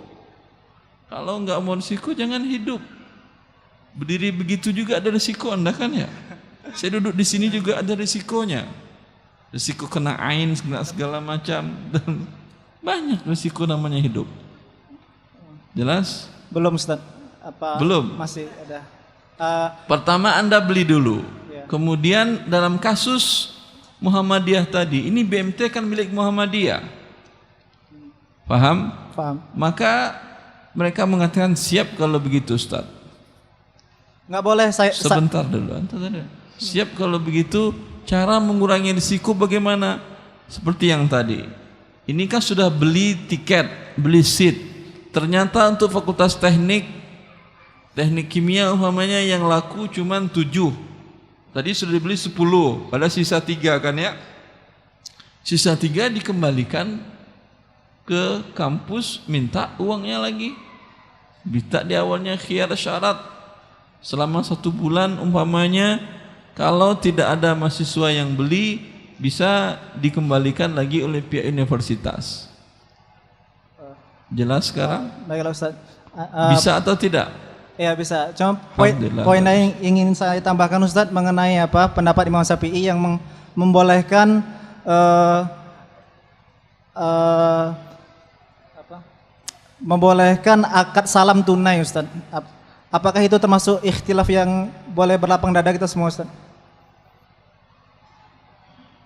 Kalau enggak mau risiko, jangan hidup. Berdiri begitu juga ada risiko Anda kan ya. Saya duduk di sini juga ada risikonya. Risiko kena ain, kena segala macam, dan banyak risiko namanya hidup. Jelas? Belum, Ustaz. Belum. Masih ada. Pertama Anda beli dulu. Ya. Kemudian dalam kasus Muhammadiyah tadi, ini BMT kan milik Muhammadiyah. Paham? Paham. Maka mereka mengatakan siap kalau begitu, Ustaz. Nggak boleh Sebentar dulu. Siap kalau begitu. Cara mengurangi risiko bagaimana? Seperti yang tadi. Ini kan sudah beli tiket, beli seat. Ternyata untuk fakultas teknik kimia umpamanya yang laku cuma 7. Tadi sudah dibeli 10, pada sisa 3 kan ya. Sisa 3 dikembalikan ke kampus, minta uangnya lagi. Minta di awalnya khiyar syarat. Selama 1 bulan umpamanya, kalau tidak ada mahasiswa yang beli, bisa dikembalikan lagi oleh pihak universitas. Jelas sekarang? Baiklah, Ustaz. Bisa atau tidak? Ya bisa. Cuma poin yang ingin saya tambahkan, Ustaz, mengenai pendapat Imam Syafi'i yang membolehkan membolehkan akad salam tunai, Ustaz. Apakah itu termasuk ikhtilaf yang boleh berlapang dada kita semua, Ustaz?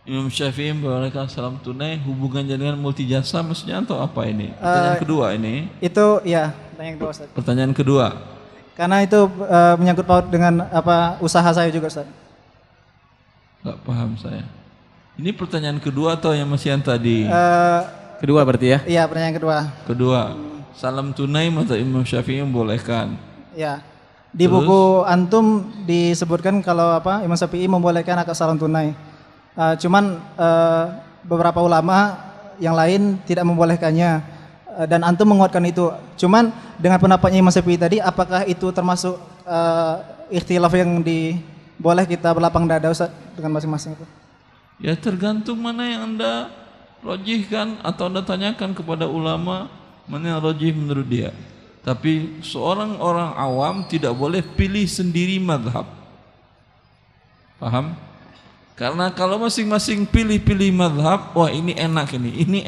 Imam Syafi'i membolehkan salam tunai, hubungannya dengan multi jasa maksudnya atau apa ini? Pertanyaan kedua ini. Itu ya, pertanyaan kedua, Ustaz. Pertanyaan kedua. Karena itu menyangkut paut dengan usaha saya juga Ustaz. Gak paham saya. Ini pertanyaan kedua atau yang masih yang tadi? Kedua berarti ya? Iya, pertanyaan kedua. Kedua, salam tunai mazhab Imam Syafi'i membolehkan. Ya. Di buku antum disebutkan kalau Imam Syafi'i membolehkan akad salam tunai. Cuman beberapa ulama yang lain tidak membolehkannya dan antum menguatkan itu. Cuman dengan pendapatnya Imam Syafi'i tadi, apakah itu termasuk ikhtilaf yang boleh kita berlapang dada Ustaz dengan masing-masing itu? Ya tergantung mana yang Anda rojihkan atau Anda tanyakan kepada ulama mana yang rojih menurut dia. Tapi seorang orang awam tidak boleh pilih sendiri madhab. Paham? Karena kalau masing-masing pilih-pilih madhab, wah ini enak ini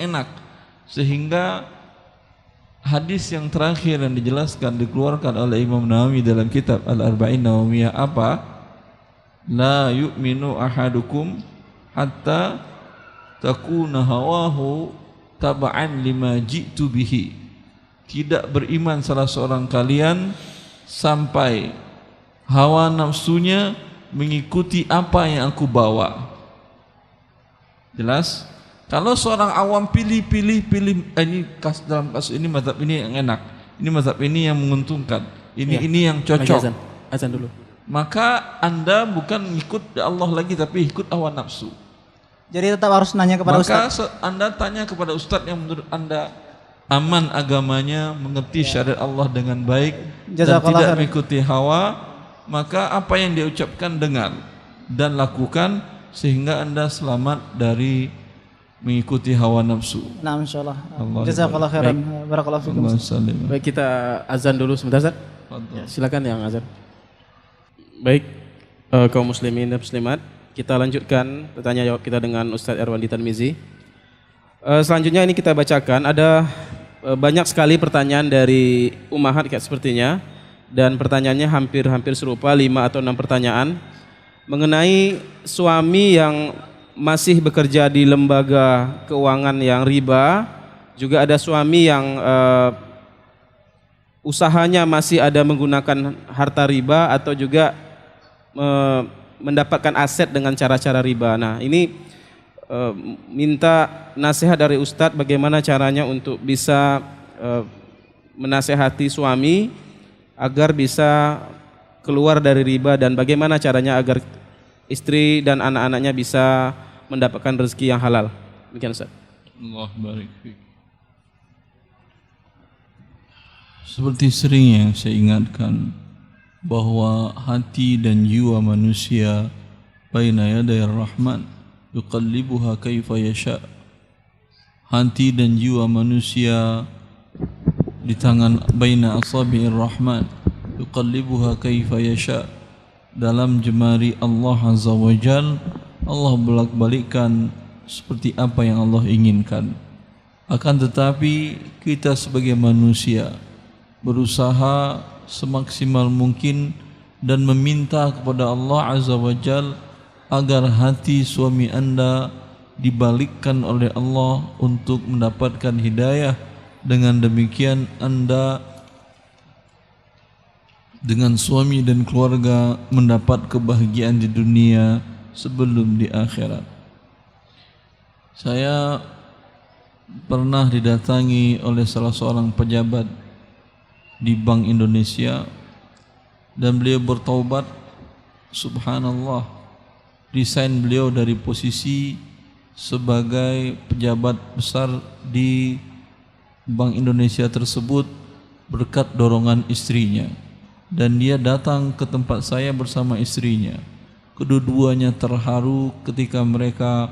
enak. Sehingga hadis yang terakhir yang dijelaskan dikeluarkan oleh Imam Nawawi dalam kitab Al-Arba'in Nawawiyah apa? La yu'minu ahadukum hatta takuna hawahu taba'an lima ji'tu bihi. Tidak beriman salah seorang kalian sampai hawa nafsunya mengikuti apa yang aku bawa. Jelas? Kalau seorang awam pilih ini dalam kasus ini mazhab ini yang enak, ini mazhab ini yang menguntungkan, ini yang cocok. Azan dulu. Maka Anda bukan ikut Allah lagi tapi ikut hawa nafsu. Jadi tetap harus nanya kepada Ustaz. Maka Anda tanya kepada Ustaz yang menurut Anda aman agamanya, mengerti syariat Allah dengan baik dan tidak mengikuti hawa, maka apa yang dia ucapkan dengar dan lakukan sehingga Anda selamat dari mengikuti hawa nafsu. Nah, insyaallah. Jazakallahu khairan. Barakallahu fikum. Baik, kita azan dulu sebentar Ustaz. Ya, silakan yang azan. Baik, kaum muslimin dan muslimat, kita lanjutkan tanya jawab kita dengan Ustaz Erwandi Tarmizi. Selanjutnya ini kita bacakan, ada banyak sekali pertanyaan dari Ummahat kayak sepertinya, dan pertanyaannya hampir serupa, 5 atau 6 pertanyaan mengenai suami yang masih bekerja di lembaga keuangan yang riba, juga ada suami yang usahanya masih ada menggunakan harta riba atau juga mendapatkan aset dengan cara-cara riba. Nah, ini minta nasihat dari Ustadz bagaimana caranya untuk bisa menasehati suami agar bisa keluar dari riba, dan bagaimana caranya agar istri dan anak-anaknya bisa mendapatkan rezeki yang halal. Demikian Ustaz. Allah barik fiik. Seperti sering yang saya ingatkan bahwa hati dan jiwa manusia baina yaday Rahman yuqallibuha kaifa yasha. Hati dan jiwa manusia di tangan baina asabi'ir Rahman yuqallibuha kaifa yasha. Dalam jemari Allah Azza wa Jal, Allah bolak-balikkan seperti apa yang Allah inginkan. Akan tetapi kita sebagai manusia berusaha semaksimal mungkin dan meminta kepada Allah Azza wa Jal agar hati suami Anda dibalikkan oleh Allah untuk mendapatkan hidayah. Dengan demikian Anda dengan suami dan keluarga mendapat kebahagiaan di dunia sebelum di akhirat. Saya pernah didatangi oleh salah seorang pejabat di Bank Indonesia dan beliau bertaubat. Subhanallah, resign beliau dari posisi sebagai pejabat besar di Bank Indonesia tersebut berkat dorongan istrinya, dan dia datang ke tempat saya bersama istrinya. Kedua-duanya terharu ketika mereka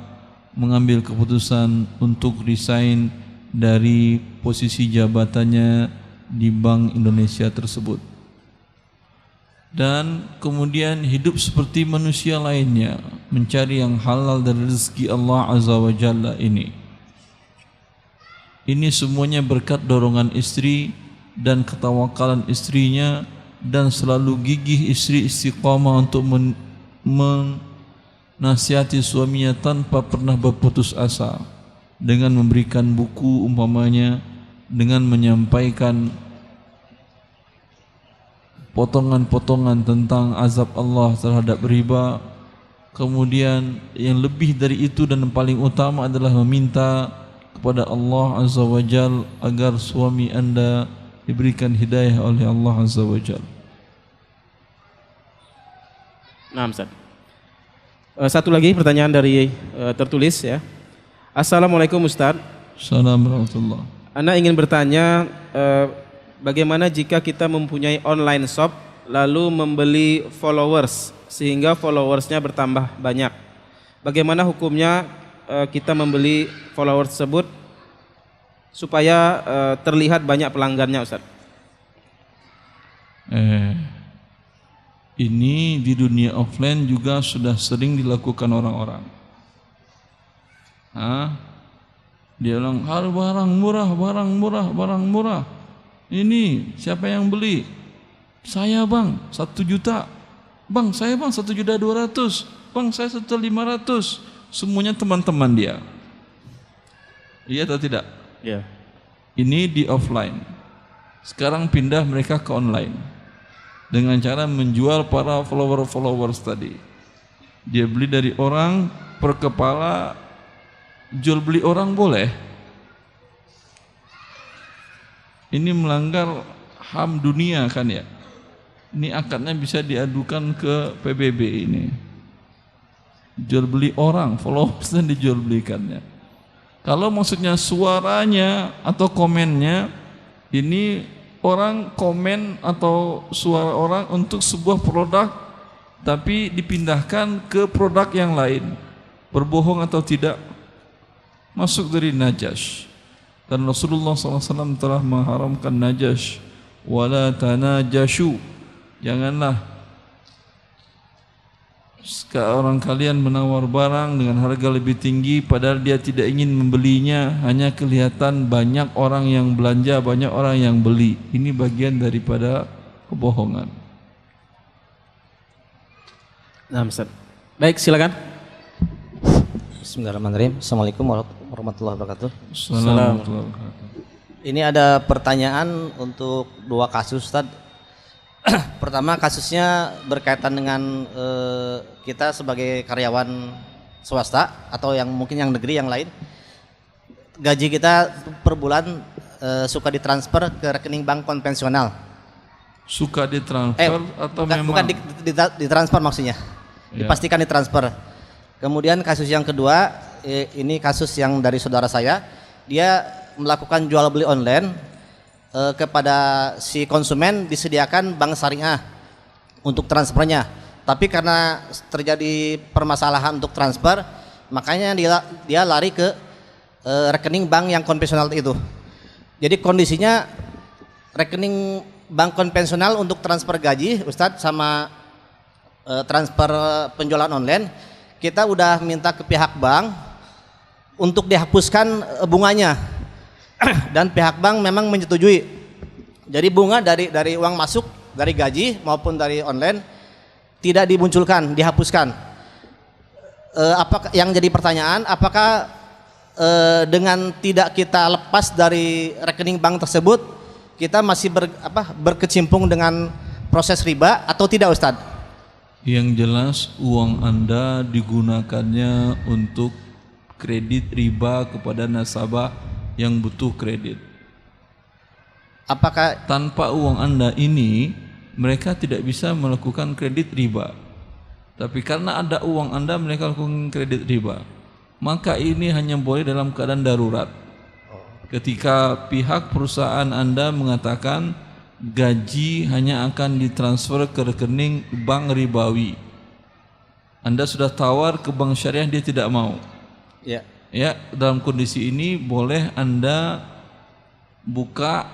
mengambil keputusan untuk resign dari posisi jabatannya di Bank Indonesia tersebut, dan kemudian hidup seperti manusia lainnya, mencari yang halal dari rezeki Allah Azza wa Jalla ini. Ini semuanya berkat dorongan istri dan ketawakalan istrinya, dan selalu gigih istri istiqamah untuk menasihati suaminya tanpa pernah berputus asa, dengan memberikan buku umpamanya, dengan menyampaikan potongan-potongan tentang azab Allah terhadap riba. Kemudian yang lebih dari itu dan yang paling utama adalah meminta kepada Allah Azza wa Jal agar suami anda diberikan hidayah oleh Allah Azza wa Jal. Nah, Ustaz. Satu lagi pertanyaan dari tertulis ya. Assalamualaikum Ustaz. Assalamualaikum warahmatullahi. Ana ingin bertanya bagaimana jika kita mempunyai online shop lalu membeli followers sehingga followersnya bertambah banyak. Bagaimana hukumnya kita membeli followers tersebut supaya terlihat banyak pelanggannya, Ustaz? Ini di dunia offline juga sudah sering dilakukan orang-orang. Dia bilang barang murah, barang murah, barang murah. Ini siapa yang beli? Saya bang, 1 juta. Bang, saya bang 1.200.000. Bang, saya 1.500.000. Semuanya teman-teman dia. Iya atau tidak? Iya. Ini di offline. Sekarang pindah mereka ke online dengan cara menjual para followers tadi. Dia beli dari orang per kepala, jual beli orang boleh. Ini melanggar HAM dunia kan ya. Ini akadnya bisa diadukan ke PBB ini. Jual beli orang, followers dan dijual belikannya. Kalau maksudnya suaranya atau komennya, ini orang komen atau suara orang untuk sebuah produk tapi dipindahkan ke produk yang lain, berbohong atau tidak, masuk dari najas. Dan Rasulullah SAW telah mengharamkan najas. Wala tanajashu, janganlah seorang kalian menawar barang dengan harga lebih tinggi padahal dia tidak ingin membelinya, hanya kelihatan banyak orang yang belanja, banyak orang yang beli. Ini bagian daripada kebohongan. Nah, Ustaz. Baik, silakan. Bismillahirrahmanirrahim. Assalamualaikum warahmatullahi wabarakatuh. Assalamualaikum. Ini ada pertanyaan untuk 2 kasus, Ustaz. Pertama, kasusnya berkaitan dengan kita sebagai karyawan swasta atau yang mungkin yang negeri yang lain. Gaji kita per bulan suka ditransfer ke rekening bank konvensional. Suka ditransfer atau memang? Bukan ditransfer maksudnya. Ya. Dipastikan ditransfer. Kemudian kasus yang kedua, ini kasus yang dari saudara saya. Dia melakukan jual beli online. Kepada si konsumen disediakan bank syariah untuk transfernya, tapi karena terjadi permasalahan untuk transfer, makanya dia lari ke rekening bank yang konvensional itu. Jadi kondisinya rekening bank konvensional untuk transfer gaji, Ustadz, sama transfer penjualan online, kita udah minta ke pihak bank untuk dihapuskan bunganya. Dan pihak bank memang menyetujui. Jadi bunga dari uang masuk dari gaji maupun dari online tidak dimunculkan, dihapuskan. Apakah yang jadi pertanyaan, apakah dengan tidak kita lepas dari rekening bank tersebut kita masih berkecimpung dengan proses riba atau tidak, Ustadz? Yang jelas uang Anda digunakannya untuk kredit riba kepada nasabah yang butuh kredit. Apakah tanpa uang Anda ini mereka tidak bisa melakukan kredit riba? Tapi karena ada uang Anda mereka lakukan kredit riba. Maka ini hanya boleh dalam keadaan darurat. Ketika pihak perusahaan Anda mengatakan gaji hanya akan ditransfer ke rekening bank ribawi. Anda sudah tawar ke bank syariah, dia tidak mau. ya. Ya, dalam kondisi ini boleh Anda buka,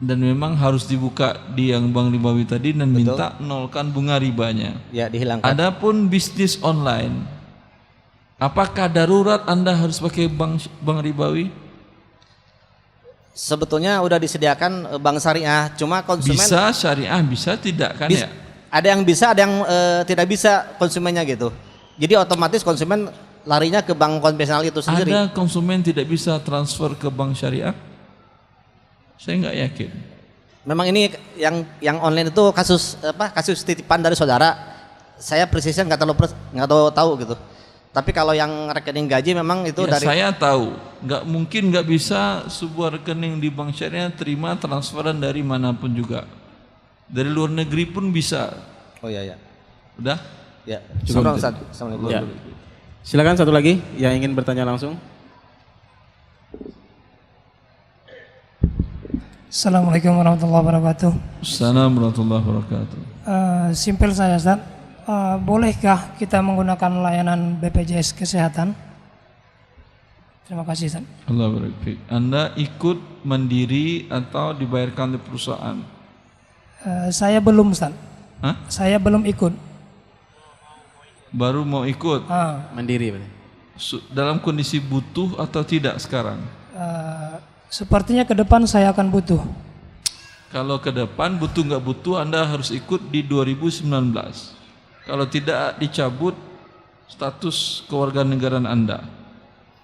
dan memang harus dibuka di yang bank ribawi tadi dan minta nolkan bunga ribanya. Ya, dihilangkan. Adapun bisnis online, apakah darurat Anda harus pakai bank ribawi? Sebetulnya udah disediakan bank syariah, cuma konsumen bisa syariah, bisa tidak kan ya? Ada yang bisa, ada yang tidak bisa konsumennya gitu. Jadi otomatis konsumen larinya ke bank konvensional itu sendiri. Ada konsumen tidak bisa transfer ke bank syariah? Saya nggak yakin. Memang ini yang online itu kasus titipan dari saudara. Saya persisnya nggak tahu gitu. Tapi kalau yang rekening gaji memang itu Ya, dari saya tahu, nggak mungkin nggak bisa sebuah rekening di bank syariah terima transferan dari manapun juga. Dari luar negeri pun bisa. Oh iya. Udah? Ya. Cukup Ustaz. Assalamualaikum. Ya. Silakan satu lagi yang ingin bertanya langsung. Assalamualaikum warahmatullahi wabarakatuh. Assalamualaikum warahmatullahi wabarakatuh. Simpel saja, Ustaz. Bolehkah kita menggunakan layanan BPJS Kesehatan? Terima kasih, Ustaz. Allah barik. Anda ikut mandiri atau dibayarkan oleh perusahaan? Saya belum, Ustaz. Hah? Saya belum ikut. Baru mau ikut? Mandiri berarti. Dalam kondisi butuh atau tidak sekarang? Sepertinya ke depan saya akan butuh. Kalau ke depan butuh nggak butuh, Anda harus ikut di 2019. Kalau tidak dicabut status kewarganegaraan Anda.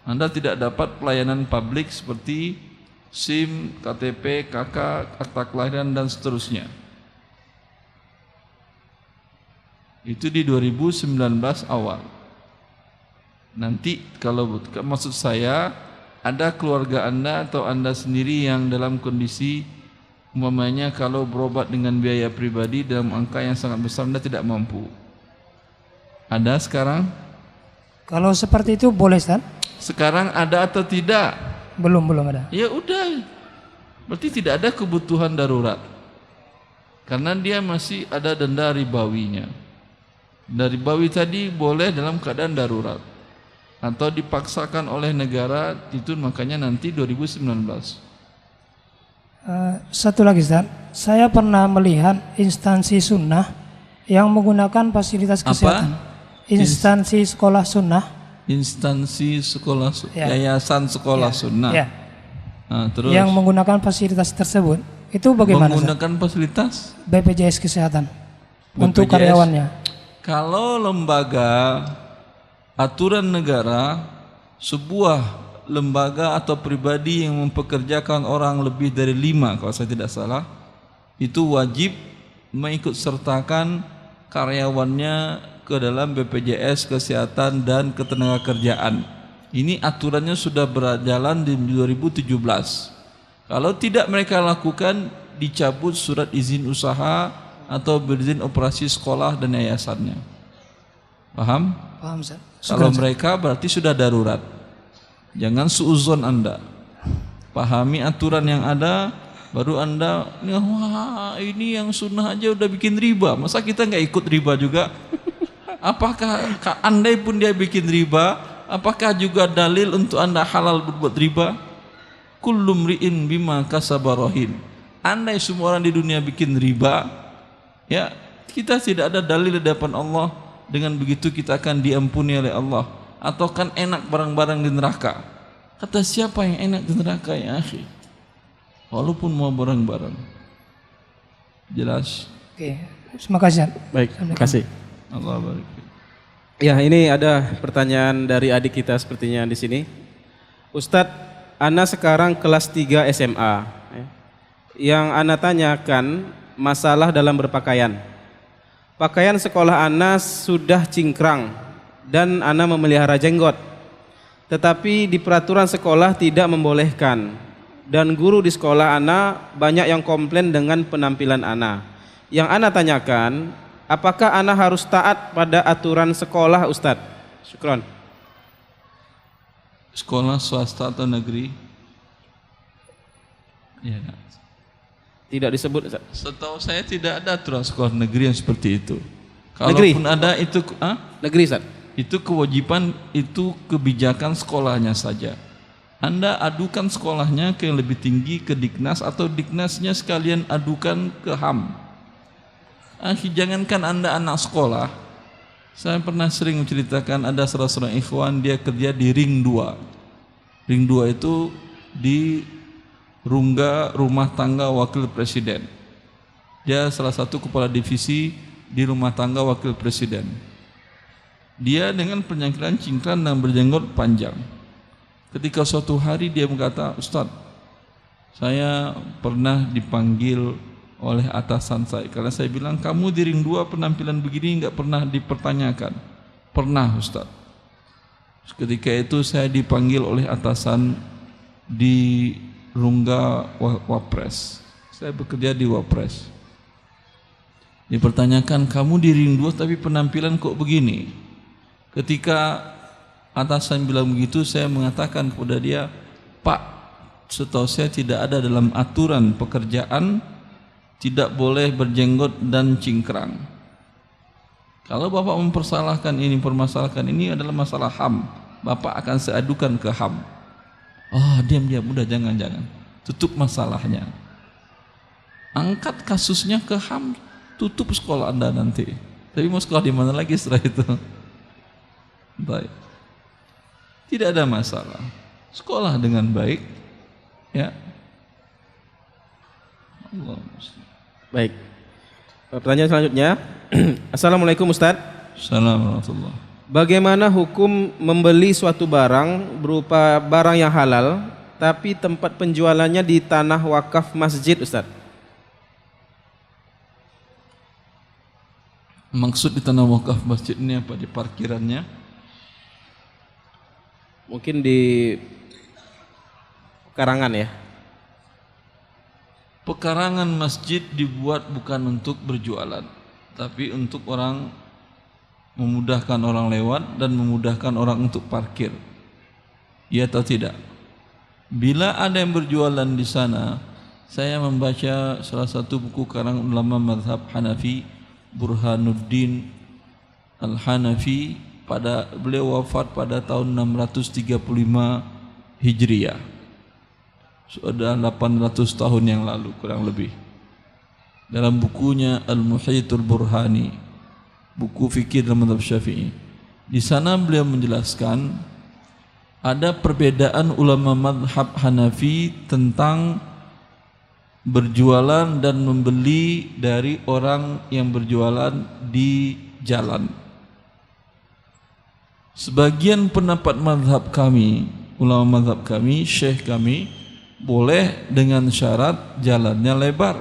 Anda tidak dapat pelayanan publik seperti SIM, KTP, KK, akta kelahiran dan seterusnya. Itu di 2019 awal. Nanti kalau maksud saya ada keluarga Anda atau Anda sendiri yang dalam kondisi umpamanya kalau berobat dengan biaya pribadi dalam angka yang sangat besar Anda tidak mampu. Ada sekarang? Kalau seperti itu boleh, Ustaz? Sekarang ada atau tidak? Belum ada. Ya udah. Berarti tidak ada kebutuhan darurat. Karena dia masih ada denda ribawinya. Denda ribawi tadi boleh dalam keadaan darurat. Atau dipaksakan oleh negara, itu makanya nanti 2019. Satu lagi, Ustaz. Saya pernah melihat instansi sunnah yang menggunakan fasilitas kesehatan. Instansi sekolah sunnah. Instansi sekolah Ya. yayasan sekolah sunnah. Ya. Nah, terus Yang menggunakan fasilitas tersebut. Itu bagaimana, Ustaz? menggunakan fasilitas BPJS Kesehatan untuk BPJS. karyawannya. Kalau lembaga aturan negara, sebuah lembaga atau pribadi yang mempekerjakan orang lebih dari 5 kalau saya tidak salah, itu wajib mengikut sertakan karyawannya ke dalam BPJS Kesehatan dan Ketenagakerjaan. Ini aturannya sudah berjalan di 2017. Kalau tidak mereka lakukan, dicabut surat izin usaha atau berizin operasi sekolah dan yayasannya. Paham? Paham, Ustaz. Kalau mereka berarti sudah darurat. Jangan suuzon Anda. Pahami aturan yang ada, baru Anda, wah ini yang sunnah aja udah bikin riba. Masa kita nggak ikut riba juga? Apakah andai pun dia bikin riba, apakah juga dalil untuk Anda halal berbuat riba? Kullu mri'in bima kasaba rahin. Andai semua orang di dunia bikin riba, ya kita tidak ada dalil di hadapan Allah. Dengan begitu kita akan diampuni oleh Allah. Atau kan enak barang-barang di neraka. Kata siapa yang enak di neraka ya akhi? Walaupun mau barang-barang. Jelas? Oke, terima kasih, Ustaz. Baik, terima kasih. Allah barik. Ya, ini ada pertanyaan dari adik kita sepertinya di sini. Ustadz, Ana sekarang kelas 3 SMA. Yang Ana tanyakan masalah dalam berpakaian. Pakaian sekolah Ana sudah cingkrang dan Ana memelihara jenggot. Tetapi di peraturan sekolah tidak membolehkan. Dan guru di sekolah Ana banyak yang komplain dengan penampilan Ana. Yang Ana tanyakan, apakah Ana harus taat pada aturan sekolah, Ustadz? Syukron. Sekolah swasta atau negeri? Ya. Tidak disebut, Ustadz. Setahu saya tidak ada aturan sekolah negeri yang seperti itu. Negeri? Kalaupun ada itu, Negeri, Ustadz. itu kewajiban, itu kebijakan sekolahnya saja. Anda adukan sekolahnya ke yang lebih tinggi, ke Diknas, atau Diknasnya sekalian adukan ke HAM. Jangankan Anda anak sekolah, saya pernah sering menceritakan ada salah seorang ikhwan, dia kerja di Ring 2. Ring 2 itu di Rungga Rumah Tangga Wakil Presiden. Dia salah satu kepala divisi di Rumah Tangga Wakil Presiden. Dia dengan penyangkilan cingkran dan berjenggot panjang. Ketika suatu hari dia berkata, Ustadz, Saya pernah dipanggil oleh atasan saya karena saya bilang kamu di ring 2 penampilan begini nggak pernah dipertanyakan. Pernah Ustaz. Ketika itu saya dipanggil oleh atasan di Rungga Wapres. Saya bekerja di Wapres. Dipertanyakan kamu di ring 2 tapi penampilan kok begini. Ketika atasan bilang begitu saya mengatakan kepada dia, Pak, setahu saya tidak ada dalam aturan pekerjaan tidak boleh berjenggot dan cingkrang. Kalau Bapak mempermasalahkan ini adalah masalah HAM, Bapak akan saya adukan ke HAM. Oh, diam, udah jangan. Tutup masalahnya. Angkat kasusnya ke HAM, tutup sekolah Anda nanti. Tapi mau sekolah di mana lagi setelah itu? Baik. Tidak ada masalah. Sekolah dengan baik, ya. Allah. Baik. Pertanyaan selanjutnya. Assalamualaikum Ustaz. Assalamualaikum. Bagaimana hukum membeli suatu barang berupa barang yang halal tapi tempat penjualannya di tanah wakaf masjid Ustaz? Maksud di tanah wakaf masjid ini apa? Di parkirannya? Mungkin di pekarangan ya. Pekarangan masjid dibuat bukan untuk berjualan, tapi untuk orang, memudahkan orang lewat dan memudahkan orang untuk parkir. Ya atau tidak? Bila ada yang berjualan di sana, saya membaca salah satu buku karangan ulama mazhab Hanafi, Burhanuddin Al-Hanafi, beliau wafat pada tahun 635 Hijriah. Sudah 800 tahun yang lalu kurang lebih. Dalam bukunya Al-Muhyitul Burhani, buku fikih dalam mazhab Syafi'i, di sana beliau menjelaskan ada perbedaan ulama mazhab Hanafi tentang berjualan dan membeli dari orang yang berjualan di jalan. Sebagian pendapat mazhab kami, ulama mazhab kami, syekh kami, boleh dengan syarat jalannya lebar.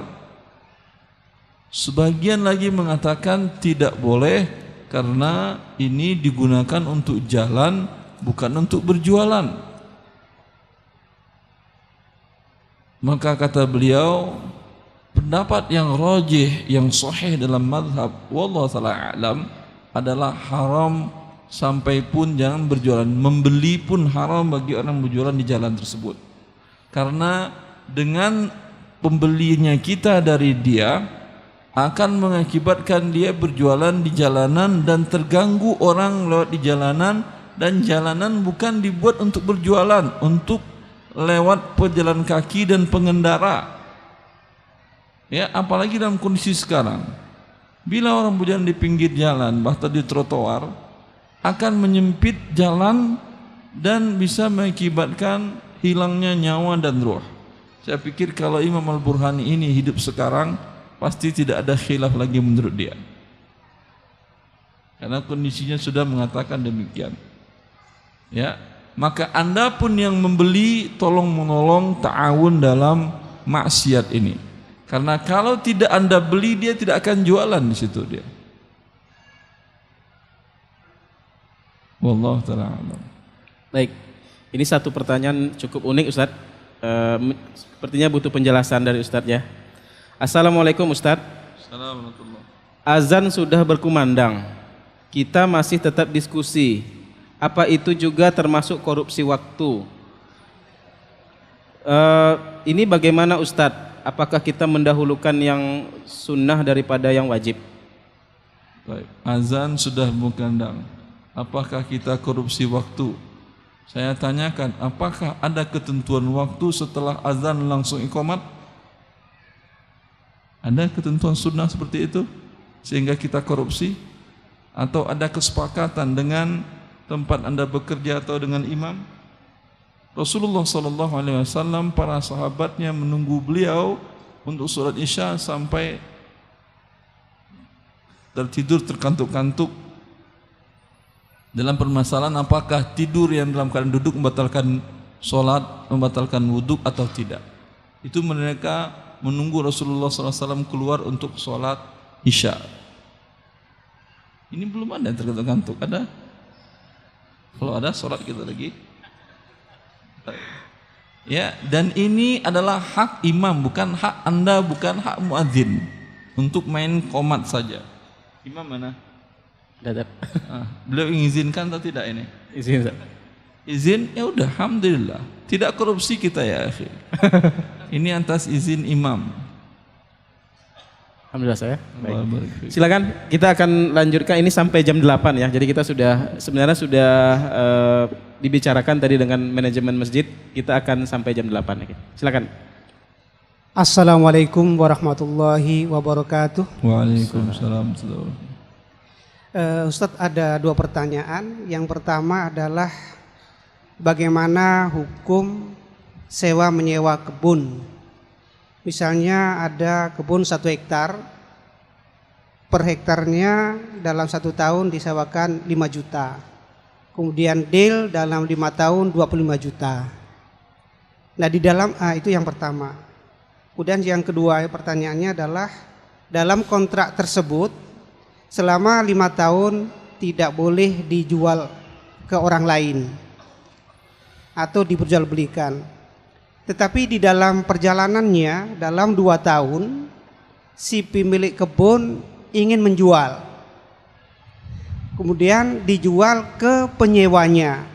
Sebagian lagi mengatakan tidak boleh karena ini digunakan untuk jalan bukan untuk berjualan. Maka kata beliau, pendapat yang rajih, yang sahih dalam mazhab wallahu ta'ala a'lam adalah haram sampai pun jangan berjualan. Membeli pun haram bagi orang berjualan di jalan tersebut. Karena dengan pembelinya kita dari dia akan mengakibatkan dia berjualan di jalanan dan terganggu orang lewat di jalanan, dan jalanan bukan dibuat untuk berjualan, untuk lewat pejalan kaki dan pengendara. Ya, apalagi dalam kondisi sekarang. Bila orang berjalan di pinggir jalan, bahkan di trotoar, akan menyempit jalan dan bisa mengakibatkan hilangnya nyawa dan ruh. Saya pikir kalau Imam Al-Burhani ini hidup sekarang, pasti tidak ada khilaf lagi menurut dia. Karena kondisinya sudah mengatakan demikian. Ya, maka Anda pun yang membeli tolong menolong ta'awun dalam maksiat ini. Karena kalau tidak Anda beli, dia tidak akan jualan di situ dia. Wallahu ta'ala a'lam. Baik. Ini satu pertanyaan cukup unik Ustaz. Sepertinya butuh penjelasan dari Ustaz ya. Assalamualaikum Ustaz. Assalamualaikum. Azan sudah berkumandang. Kita masih tetap diskusi. Apa itu juga termasuk korupsi waktu? Ini bagaimana Ustaz? Apakah kita mendahulukan yang sunnah daripada yang wajib? Baik. Azan sudah berkumandang. Apakah kita korupsi waktu? Saya tanyakan, apakah ada ketentuan waktu setelah azan langsung iqamat? Ada ketentuan sunnah seperti itu sehingga kita korupsi? Atau ada kesepakatan dengan tempat Anda bekerja atau dengan imam? Rasulullah SAW, para sahabatnya menunggu beliau untuk sholat isya sampai tertidur terkantuk-kantuk. Dalam permasalahan apakah tidur yang dalam keadaan duduk membatalkan sholat, membatalkan wudhu atau tidak. Itu mereka menunggu Rasulullah SAW keluar untuk sholat Isya. Ini belum ada yang tergantung-gantung. Ada? Kalau ada, sholat kita lagi. Ya, dan ini adalah hak imam, bukan hak Anda, bukan hak muadzin untuk main komat saja. Imam mana? Dadat. Beliau mengizinkan atau tidak ini? Izin. Izin, ya udah, alhamdulillah. Tidak korupsi kita ya, akhi. Ini atas izin imam. Alhamdulillah saya. Baik. Silakan, kita akan lanjutkan ini sampai jam 8 ya. Jadi kita sebenarnya sudah dibicarakan tadi dengan manajemen masjid. Kita akan sampai jam 8 lagi. Silakan. Assalamualaikum warahmatullahi wabarakatuh. Waalaikumsalam. Ustadz, ada 2 pertanyaan. Yang pertama adalah bagaimana hukum sewa menyewa kebun. Misalnya ada kebun 1 hektar, per hektarnya dalam 1 tahun disewakan 5 juta. Kemudian deal dalam 5 tahun 25 juta. Nah di dalam, itu yang pertama. Kemudian yang kedua pertanyaannya adalah dalam kontrak tersebut selama 5 tahun tidak boleh dijual ke orang lain atau diperjualbelikan. Tetapi di dalam perjalanannya dalam 2 tahun si pemilik kebun ingin menjual. Kemudian dijual ke penyewanya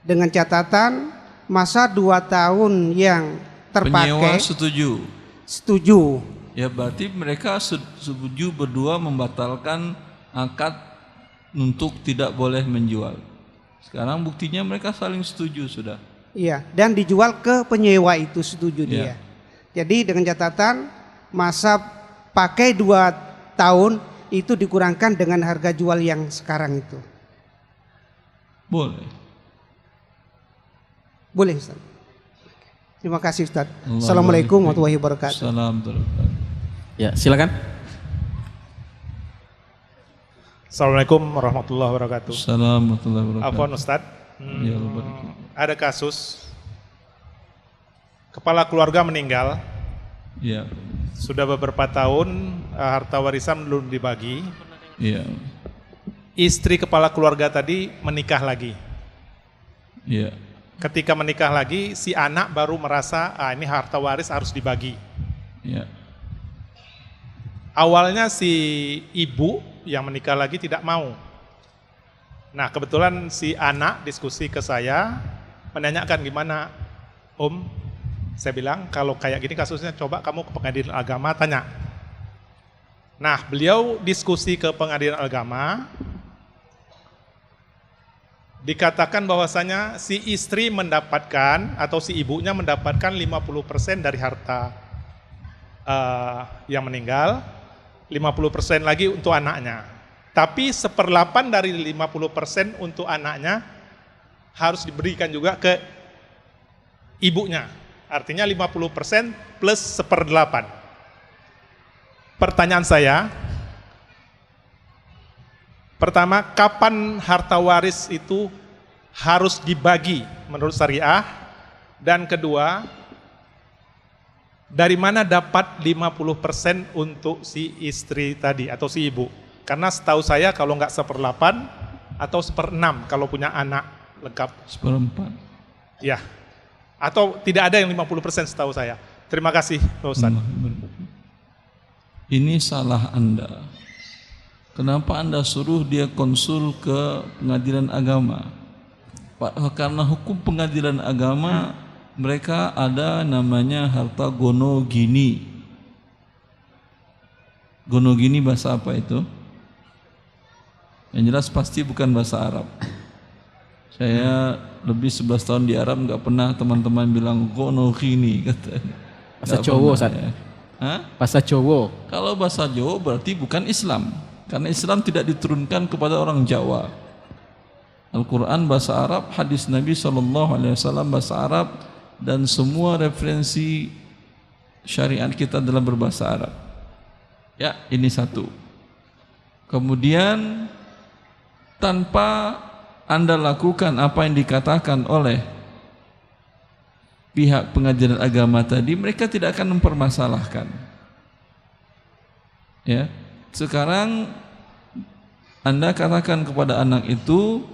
dengan catatan masa 2 tahun yang terpakai. Penyewa setuju. Setuju. Ya berarti mereka setuju berdua membatalkan akad untuk tidak boleh menjual. Sekarang buktinya mereka saling setuju sudah. Iya, dan dijual ke penyewa itu setuju dia. Jadi dengan catatan masa pakai 2 tahun itu dikurangkan dengan harga jual yang sekarang itu. Boleh. Boleh Ustaz. Terima kasih Ustaz. Assalamualaikum warahmatullahi wabarakatuh. Assalamualaikum. Ya, silakan. Assalamualaikum warahmatullahi wabarakatuh. Assalamualaikum warahmatullahi wabarakatuh. Afwan Ustaz. Ya, ada kasus kepala keluarga meninggal. Ya. Sudah beberapa tahun harta warisan belum dibagi. Ya. Istri kepala keluarga tadi menikah lagi. Ya. Ketika menikah lagi, si anak baru merasa ini harta waris harus dibagi. Ya. Awalnya si ibu yang menikah lagi tidak mau. Nah kebetulan si anak diskusi ke saya, menanyakan gimana Om. Saya bilang kalau kayak gini kasusnya coba kamu ke pengadilan agama tanya. Nah beliau diskusi ke pengadilan agama, dikatakan bahwasanya si istri mendapatkan atau si ibunya mendapatkan 50% dari harta yang meninggal, 50% lagi untuk anaknya. Tapi 1/8 dari 50% untuk anaknya harus diberikan juga ke ibunya. Artinya 50% plus 1/8. Pertanyaan saya, pertama, kapan harta waris itu harus dibagi menurut syariah? Dan kedua, dari mana dapat 50% untuk si istri tadi atau si ibu? Karena setahu saya kalau nggak 1/8 atau 1/6 kalau punya anak lengkap. 1/4. Ya. Atau tidak ada yang 50% setahu saya. Terima kasih Pak Ustaz. Ini salah Anda. Kenapa Anda suruh dia konsul ke pengadilan agama? Karena hukum pengadilan agama mereka ada namanya harta gonogini. Gonogini bahasa apa itu? Yang jelas pasti bukan bahasa Arab. Saya lebih 11 tahun di Arab, nggak pernah teman-teman bilang gonogini kata. Bahasa Jawa, Ustaz. Bahasa Jawa. Kalau bahasa Jawa berarti bukan Islam. Karena Islam tidak diturunkan kepada orang Jawa. Al-Quran bahasa Arab, hadis Nabi SAW bahasa Arab, dan semua referensi syariat kita dalam berbahasa Arab. Ya, ini satu. Kemudian tanpa Anda lakukan apa yang dikatakan oleh pihak pengadilan agama tadi, mereka tidak akan mempermasalahkan. Ya, sekarang Anda katakan kepada anak itu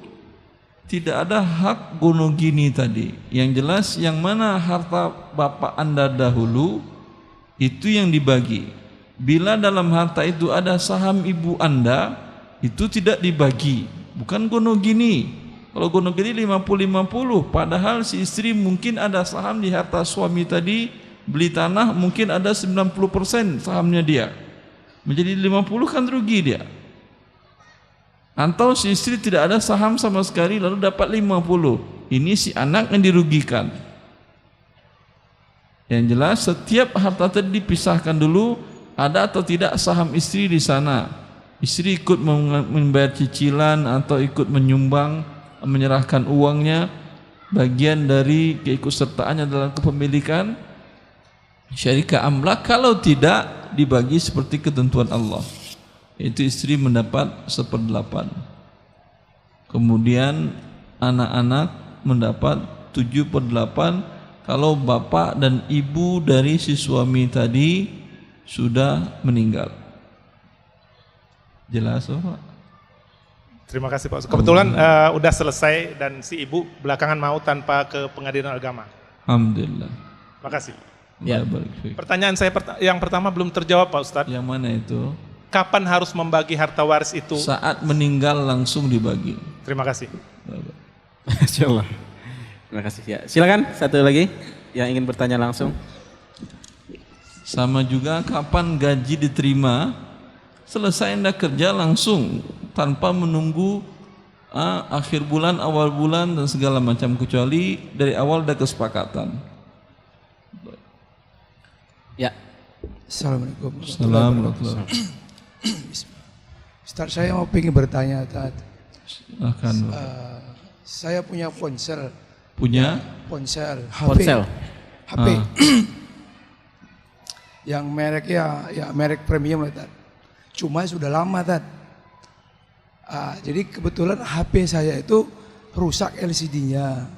tidak ada hak gonogini tadi. Yang jelas yang mana harta bapak Anda dahulu itu yang dibagi. Bila dalam harta itu ada saham ibu Anda, itu tidak dibagi, bukan gonogini. Kalau gonogini 50-50, padahal si istri mungkin ada saham di harta suami tadi, beli tanah mungkin ada 90% sahamnya dia. Menjadi 50 kan rugi dia. Atau si istri tidak ada saham sama sekali lalu dapat 50. Ini si anak yang dirugikan. Yang jelas setiap harta tadi dipisahkan dulu, ada atau tidak saham istri di sana. Istri ikut membayar cicilan atau ikut menyumbang, menyerahkan uangnya, bagian dari keikutsertaannya dalam kepemilikan syarikat amlak. Kalau tidak, dibagi seperti ketentuan Allah, yaitu istri mendapat 1/8, kemudian anak-anak mendapat 7/8 kalau bapak dan ibu dari si suami tadi sudah meninggal. Jelas Pak? Terima kasih Pak. Kebetulan udah selesai dan si ibu belakangan mau tanpa ke pengadilan agama. Alhamdulillah. Makasih. Ya. Pertanyaan saya yang pertama belum terjawab Pak Ustadz. Yang mana itu? Kapan harus membagi harta waris itu? Saat meninggal langsung dibagi. Terima kasih. Insyaallah. Terima kasih ya. Silakan satu lagi yang ingin bertanya langsung. Sama juga kapan gaji diterima? Selesai Anda kerja langsung tanpa menunggu akhir bulan, awal bulan dan segala macam, kecuali dari awal ada kesepakatan. Ya. Assalamualaikum. Assalamualaikum. Ustaz, saya mau pengen bertanya, Ustaz. Silakan. Saya punya ponsel. Punya? Ponsel. HP. Ponsel. HP. Yang mereknya ya merek premium, Ustaz. Cuma sudah lama, Ustaz. Jadi kebetulan HP saya itu rusak LCD-nya.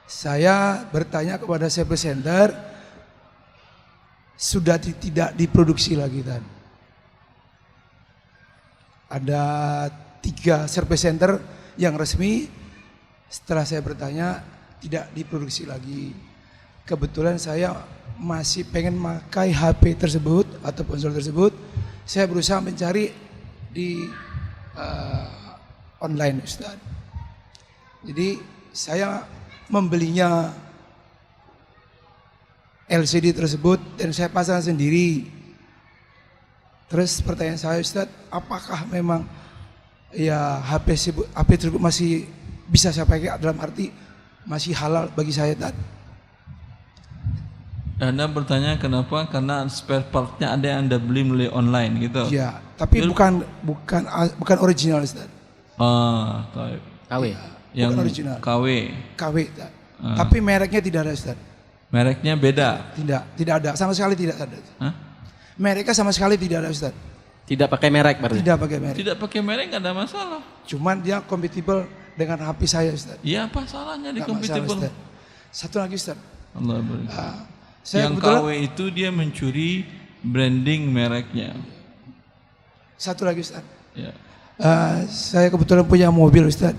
Saya bertanya kepada service center, sudah tidak diproduksi lagi, Tan. Ada 3 service center yang resmi. Setelah saya bertanya, tidak diproduksi lagi. Kebetulan saya masih pengen pakai HP tersebut atau ponsel tersebut. Saya berusaha mencari di online, Ustaz. Jadi saya membelinya LCD tersebut dan saya pasang sendiri. Terus pertanyaan saya, Ustaz, apakah memang ya HP tersebut masih bisa saya pakai, dalam arti masih halal bagi saya, Ustaz? Anda bertanya kenapa? Karena spare partnya ada yang Anda beli melalui online gitu. Iya, tapi bukan original, Ustaz. Taib. KW. Yang bukan original. KW. KW, Ustaz. Tapi mereknya tidak ada, Ustaz. Mereknya beda? Tidak ada, sama sekali tidak ada. Hah? Mereknya sama sekali tidak ada, Ustaz. Tidak pakai merek berarti? Tidak pakai merek. Tidak pakai merek nggak ada masalah. Cuman dia compatible dengan HP saya, Ustaz. Iya, apa salahnya di Nggak masalah, compatible? Ustaz. Satu lagi, Ustaz. Allah beri. Saya Yang kebetulan- KW itu dia mencuri branding mereknya. Satu lagi, Ustaz. Ya. Saya kebetulan punya mobil, Ustaz.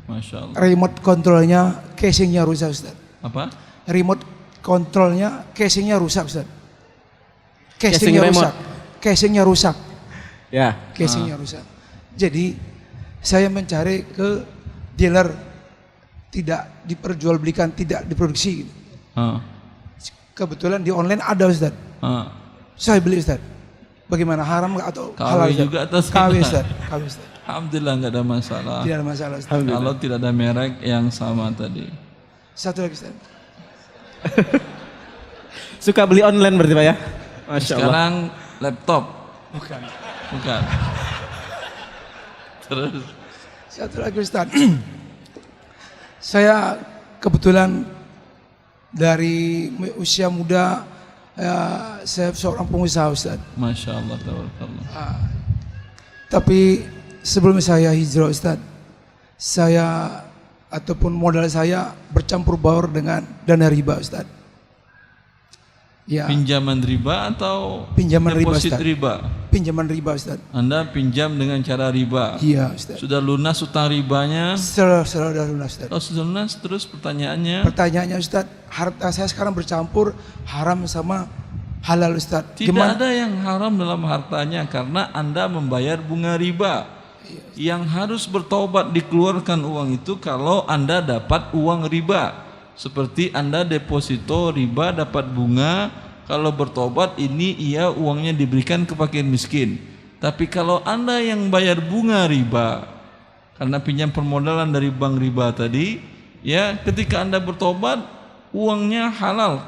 Masya Allah. Remote controlnya, casingnya rusak, Ustaz. Apa? Remote controlnya, casingnya rusak, Ustaz. Casing Casingnya remote. rusak. Casingnya rusak. Ya. Casingnya rusak. Jadi saya mencari ke dealer, tidak diperjualbelikan, tidak diproduksi. Kebetulan di online ada, Ustaz. Saya beli, Ustaz. Bagaimana, haram nggak atau KW halal, Ustaz? juga atas KW, kita. Ustaz. KW, Ustaz. Alhamdulillah nggak ada masalah. Tidak ada masalah, Ustaz. Kalau tidak ada merek yang sama tadi. Satu lagi, Ustaz. Suka beli online berarti Pak ya? Masya Allah. Sekarang laptop. Bukan. Bukan. Terus. Satu lagi, Ustaz. Saya kebetulan dari usia muda, saya seorang pengusaha, Ustaz. Masya Allah, tabarakallah. Tapi sebelum saya hijrah, Ustaz, saya ataupun modal saya bercampur baur dengan dana riba, Ustaz. Ya. Pinjaman riba atau Pinjaman riba, deposit Ustaz. riba? Pinjaman riba, Ustaz. Anda pinjam dengan cara riba? Iya, Ustaz. Sudah lunas utang ribanya? Sudah lunas, Ustaz. Oh, sudah lunas. Terus pertanyaannya? Pertanyaannya, Ustaz, harta saya sekarang bercampur haram sama halal, Ustaz. Tidak ada yang haram dalam hartanya karena Anda membayar bunga riba. Yang harus bertobat dikeluarkan uang itu kalau Anda dapat uang riba. Seperti Anda deposito riba dapat bunga, kalau bertobat ini ia uangnya diberikan ke fakir miskin. Tapi kalau Anda yang bayar bunga riba karena pinjam permodalan dari bank riba tadi, ya ketika Anda bertobat uangnya halal.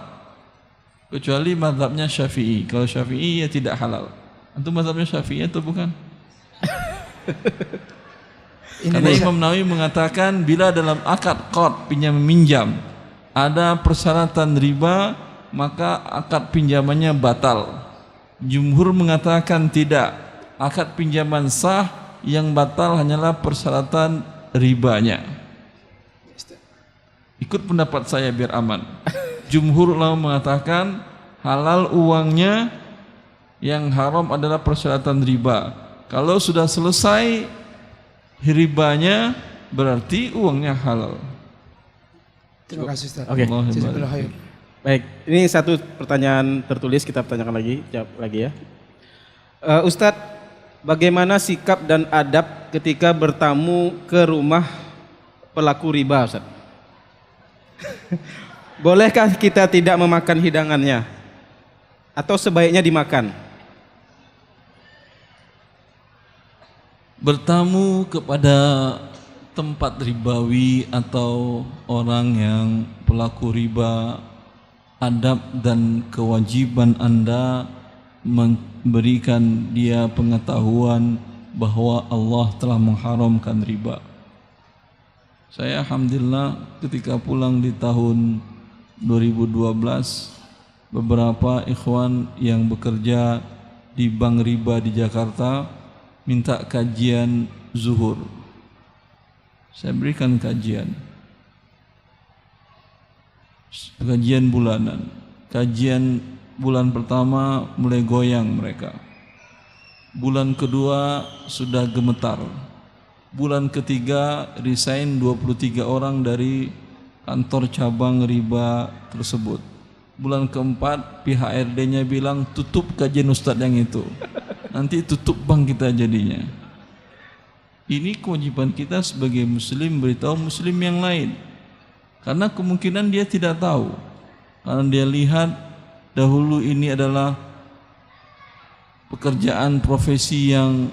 Kecuali mazhabnya Syafi'i. Kalau Syafi'i ya tidak halal. Antum mazhabnya Syafi'i atau bukan? Karena Imam Nawawi mengatakan bila dalam akad qard pinjam meminjam ada persyaratan riba, maka akad pinjamannya batal. Jumhur mengatakan tidak. Akad pinjaman sah, yang batal hanyalah persyaratan ribanya. Ikut pendapat saya biar aman. Jumhur ulama mengatakan halal uangnya, yang haram adalah persyaratan riba. Kalau sudah selesai ribanya berarti uangnya halal. Terima kasih, Ustaz. Oke. Baik, ini satu pertanyaan tertulis kita tanyakan lagi, jawab lagi ya. Ustadz, bagaimana sikap dan adab ketika bertamu ke rumah pelaku riba, Ustadz? Bolehkah kita tidak memakan hidangannya? Atau sebaiknya dimakan? Bertamu kepada tempat ribawi atau orang yang pelaku riba, adab dan kewajiban Anda memberikan dia pengetahuan bahwa Allah telah mengharamkan riba. Saya alhamdulillah ketika pulang di tahun 2012, beberapa ikhwan yang bekerja di bank riba di Jakarta minta kajian zuhur. Saya berikan kajian bulanan. Kajian bulan pertama mulai goyang mereka. Bulan kedua sudah gemetar. Bulan ketiga resign 23 orang dari kantor cabang riba tersebut. Bulan keempat pihak HRD-nya bilang tutup kajian ustadz yang itu. Nanti tutup bank kita jadinya. Ini kewajiban kita sebagai muslim beritahu muslim yang lain. Karena kemungkinan dia tidak tahu. Karena dia lihat dahulu ini adalah pekerjaan profesi yang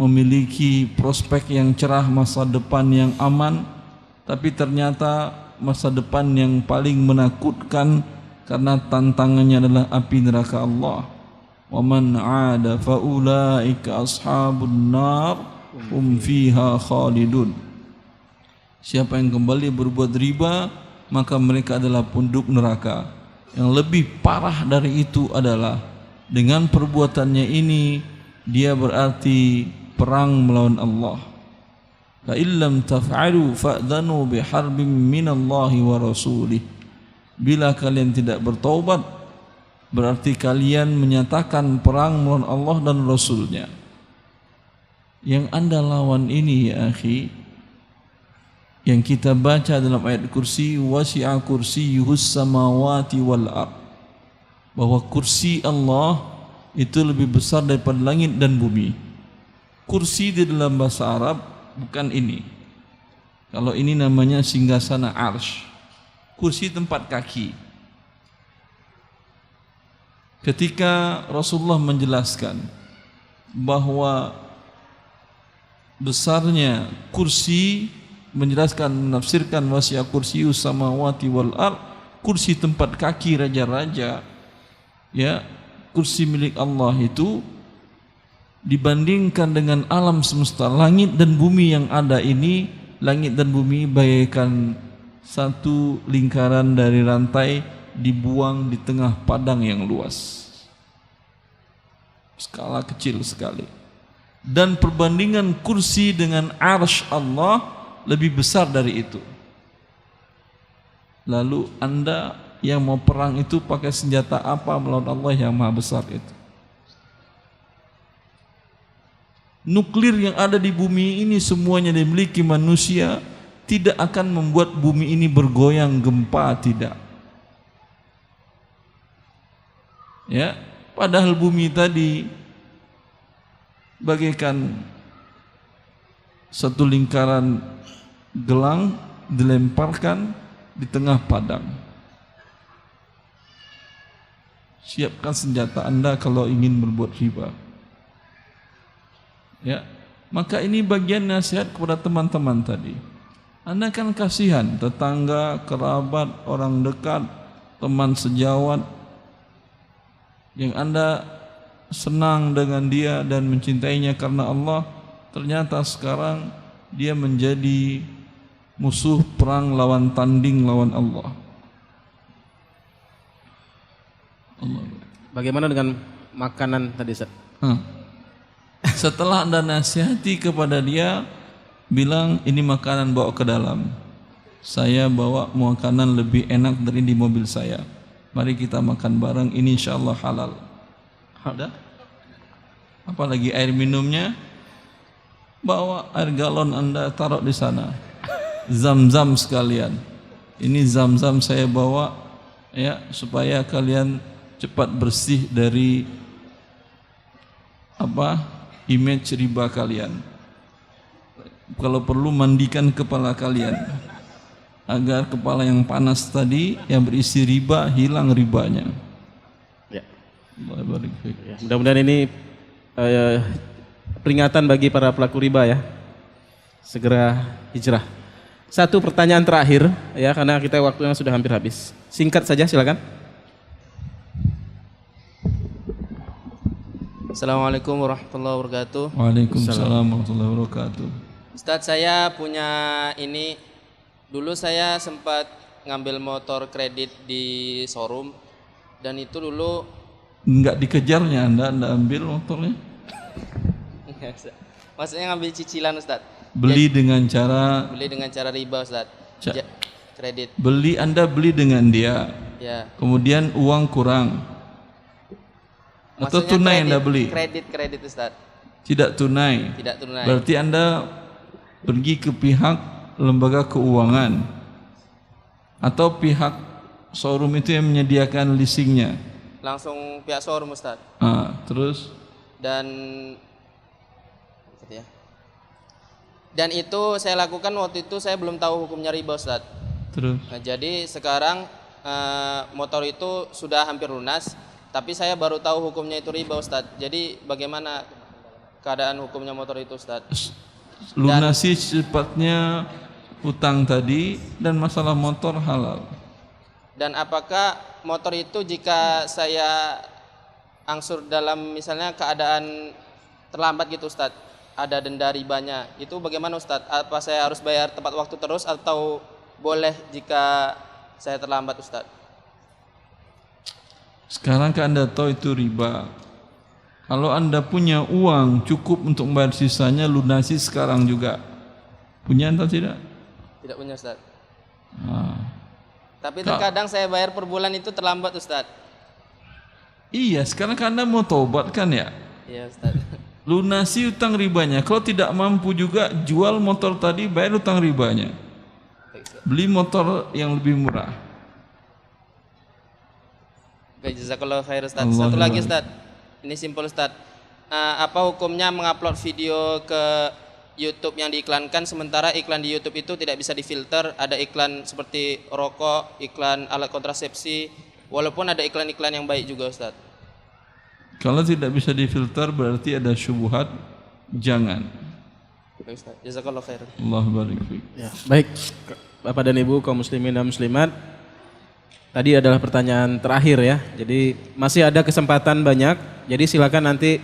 memiliki prospek yang cerah, masa depan yang aman, tapi ternyata masa depan yang paling menakutkan karena tantangannya adalah api neraka Allah. Wa man 'ada fa ulaika ashabun nar hum fiha khalidun. Siapa yang kembali berbuat riba, maka mereka adalah penduduk neraka. Yang lebih parah dari itu adalah dengan perbuatannya ini dia berarti perang melawan Allah. Fa illam taf'alu fa'dhanu biharbin minallahi wa rasulih. Bila kalian tidak bertaubat, berarti kalian menyatakan perang melawan Allah dan Rasulnya. Yang Anda lawan ini ya akhi, yang kita baca dalam ayat kursi, wasi'a kursiyyuhus samawati wal ard, bahwa kursi Allah itu lebih besar daripada langit dan bumi. Kursi di dalam bahasa Arab bukan ini. Kalau ini namanya singgasana arsy. Kursi tempat kaki. Ketika Rasulullah menjelaskan bahwa besarnya kursi, menjelaskan, menafsirkan wasi'a kursiyyus samawati wal ard, kursi tempat kaki raja-raja, ya, kursi milik Allah itu dibandingkan dengan alam semesta, langit dan bumi yang ada ini, langit dan bumi bagaikan satu lingkaran dari rantai dibuang di tengah padang yang luas. Skala kecil sekali. Dan perbandingan kursi dengan arsy Allah lebih besar dari itu. Lalu Anda yang mau perang itu pakai senjata apa melawan Allah yang maha besar itu? Nuklir yang ada di bumi ini semuanya dimiliki manusia, tidak akan membuat bumi ini bergoyang gempa, tidak. Ya, padahal bumi tadi bagaikan satu lingkaran gelang dilemparkan di tengah padang. Siapkan senjata Anda kalau ingin berbuat riba. Ya, maka ini bagian nasihat kepada teman-teman tadi. Anda kan kasihan tetangga, kerabat, orang dekat, teman sejawat yang Anda senang dengan dia dan mencintainya karena Allah, ternyata sekarang dia menjadi musuh perang lawan tanding lawan Allah. Bagaimana dengan makanan tadi, Ustaz? Setelah Anda nasihati kepada dia, bilang ini makanan bawa ke dalam. Saya bawa makanan lebih enak dari di mobil saya. Mari kita makan bareng, ini insyaallah halal. Ada? Apalagi air minumnya, bawa air galon Anda taruh di sana. Zam-zam sekalian. Ini zam-zam saya bawa ya supaya kalian cepat bersih dari image riba kalian. Kalau perlu mandikan kepala kalian agar kepala yang panas tadi yang berisi riba hilang ribanya. Ya. Mudah-mudahan ini peringatan bagi para pelaku riba ya. Segera hijrah. Satu pertanyaan terakhir ya, karena kita waktunya sudah hampir habis. Singkat saja, silakan. Assalamualaikum warahmatullahi wabarakatuh. Waalaikumsalam warahmatullahi wabarakatuh. Ustadz, saya punya ini, dulu saya sempat ngambil motor kredit di showroom dan itu dulu enggak dikejarnya, Anda ambil motornya? Maksudnya ngambil cicilan, Ustadz. Beli dengan cara riba, Ustadz. Kredit. Anda beli dengan dia. Ya. Kemudian uang kurang. Atau Maksudnya tunai Anda beli? Kredit, Ustaz. Tidak tunai. Tidak tunai. Berarti Anda pergi ke pihak lembaga keuangan atau pihak showroom itu yang menyediakan leasingnya? Langsung pihak showroom, Ustaz. Terus? Dan itu saya lakukan waktu itu saya belum tahu hukumnya riba, Ustaz. Terus? Nah, jadi sekarang motor itu sudah hampir lunas. Tapi saya baru tahu hukumnya itu riba, Ustaz. Jadi bagaimana keadaan hukumnya motor itu, Ustaz? Lunasi cepatnya hutang tadi dan masalah motor halal. Dan apakah motor itu jika saya angsur dalam misalnya keadaan terlambat gitu, Ustaz, ada denda ribanya, itu bagaimana, Ustaz? Apa saya harus bayar tepat waktu terus atau boleh jika saya terlambat, Ustaz? Sekarang kan Anda tahu itu riba. Kalau Anda punya uang cukup untuk membayar sisanya, lunasi sekarang juga. Punya atau tidak? Tidak punya, Ustaz. Tapi terkadang saya bayar per bulan itu terlambat, Ustaz. Iya, sekarang kan Anda mau tobat kan ya? Iya, Ustaz. Lunasi utang ribanya. Kalau tidak mampu juga jual motor tadi, bayar utang ribanya. Beli motor yang lebih murah. Baik, jazakallahu khair, Ustaz. Satu lagi, Ustaz. Ini simpel, Ustaz. Apa hukumnya mengupload video ke YouTube yang diiklankan sementara iklan di YouTube itu tidak bisa difilter, ada iklan seperti rokok, iklan alat kontrasepsi, walaupun ada iklan-iklan yang baik juga, Ustaz. Kalau tidak bisa difilter berarti ada syubhat, jangan. Baik, Ustaz. Jazakallahu khair. Allah barik fiik. Ya, baik. Bapak dan Ibu kaum muslimin dan muslimat, tadi adalah pertanyaan terakhir ya. Jadi masih ada kesempatan banyak. Jadi silakan nanti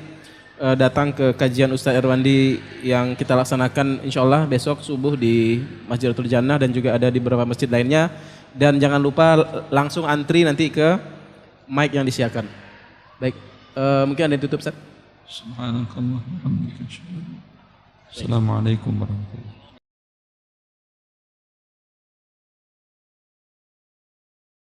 datang ke kajian Ustaz Irwandi yang kita laksanakan insyaallah besok subuh di Masjidil Jannah dan juga ada di beberapa masjid lainnya. Dan jangan lupa langsung antri nanti ke mic yang disiapkan. Baik, mungkin ada yang tutup, Ustaz. Subhanakallah. Assalamualaikum warahmatullahi wabarakatuh.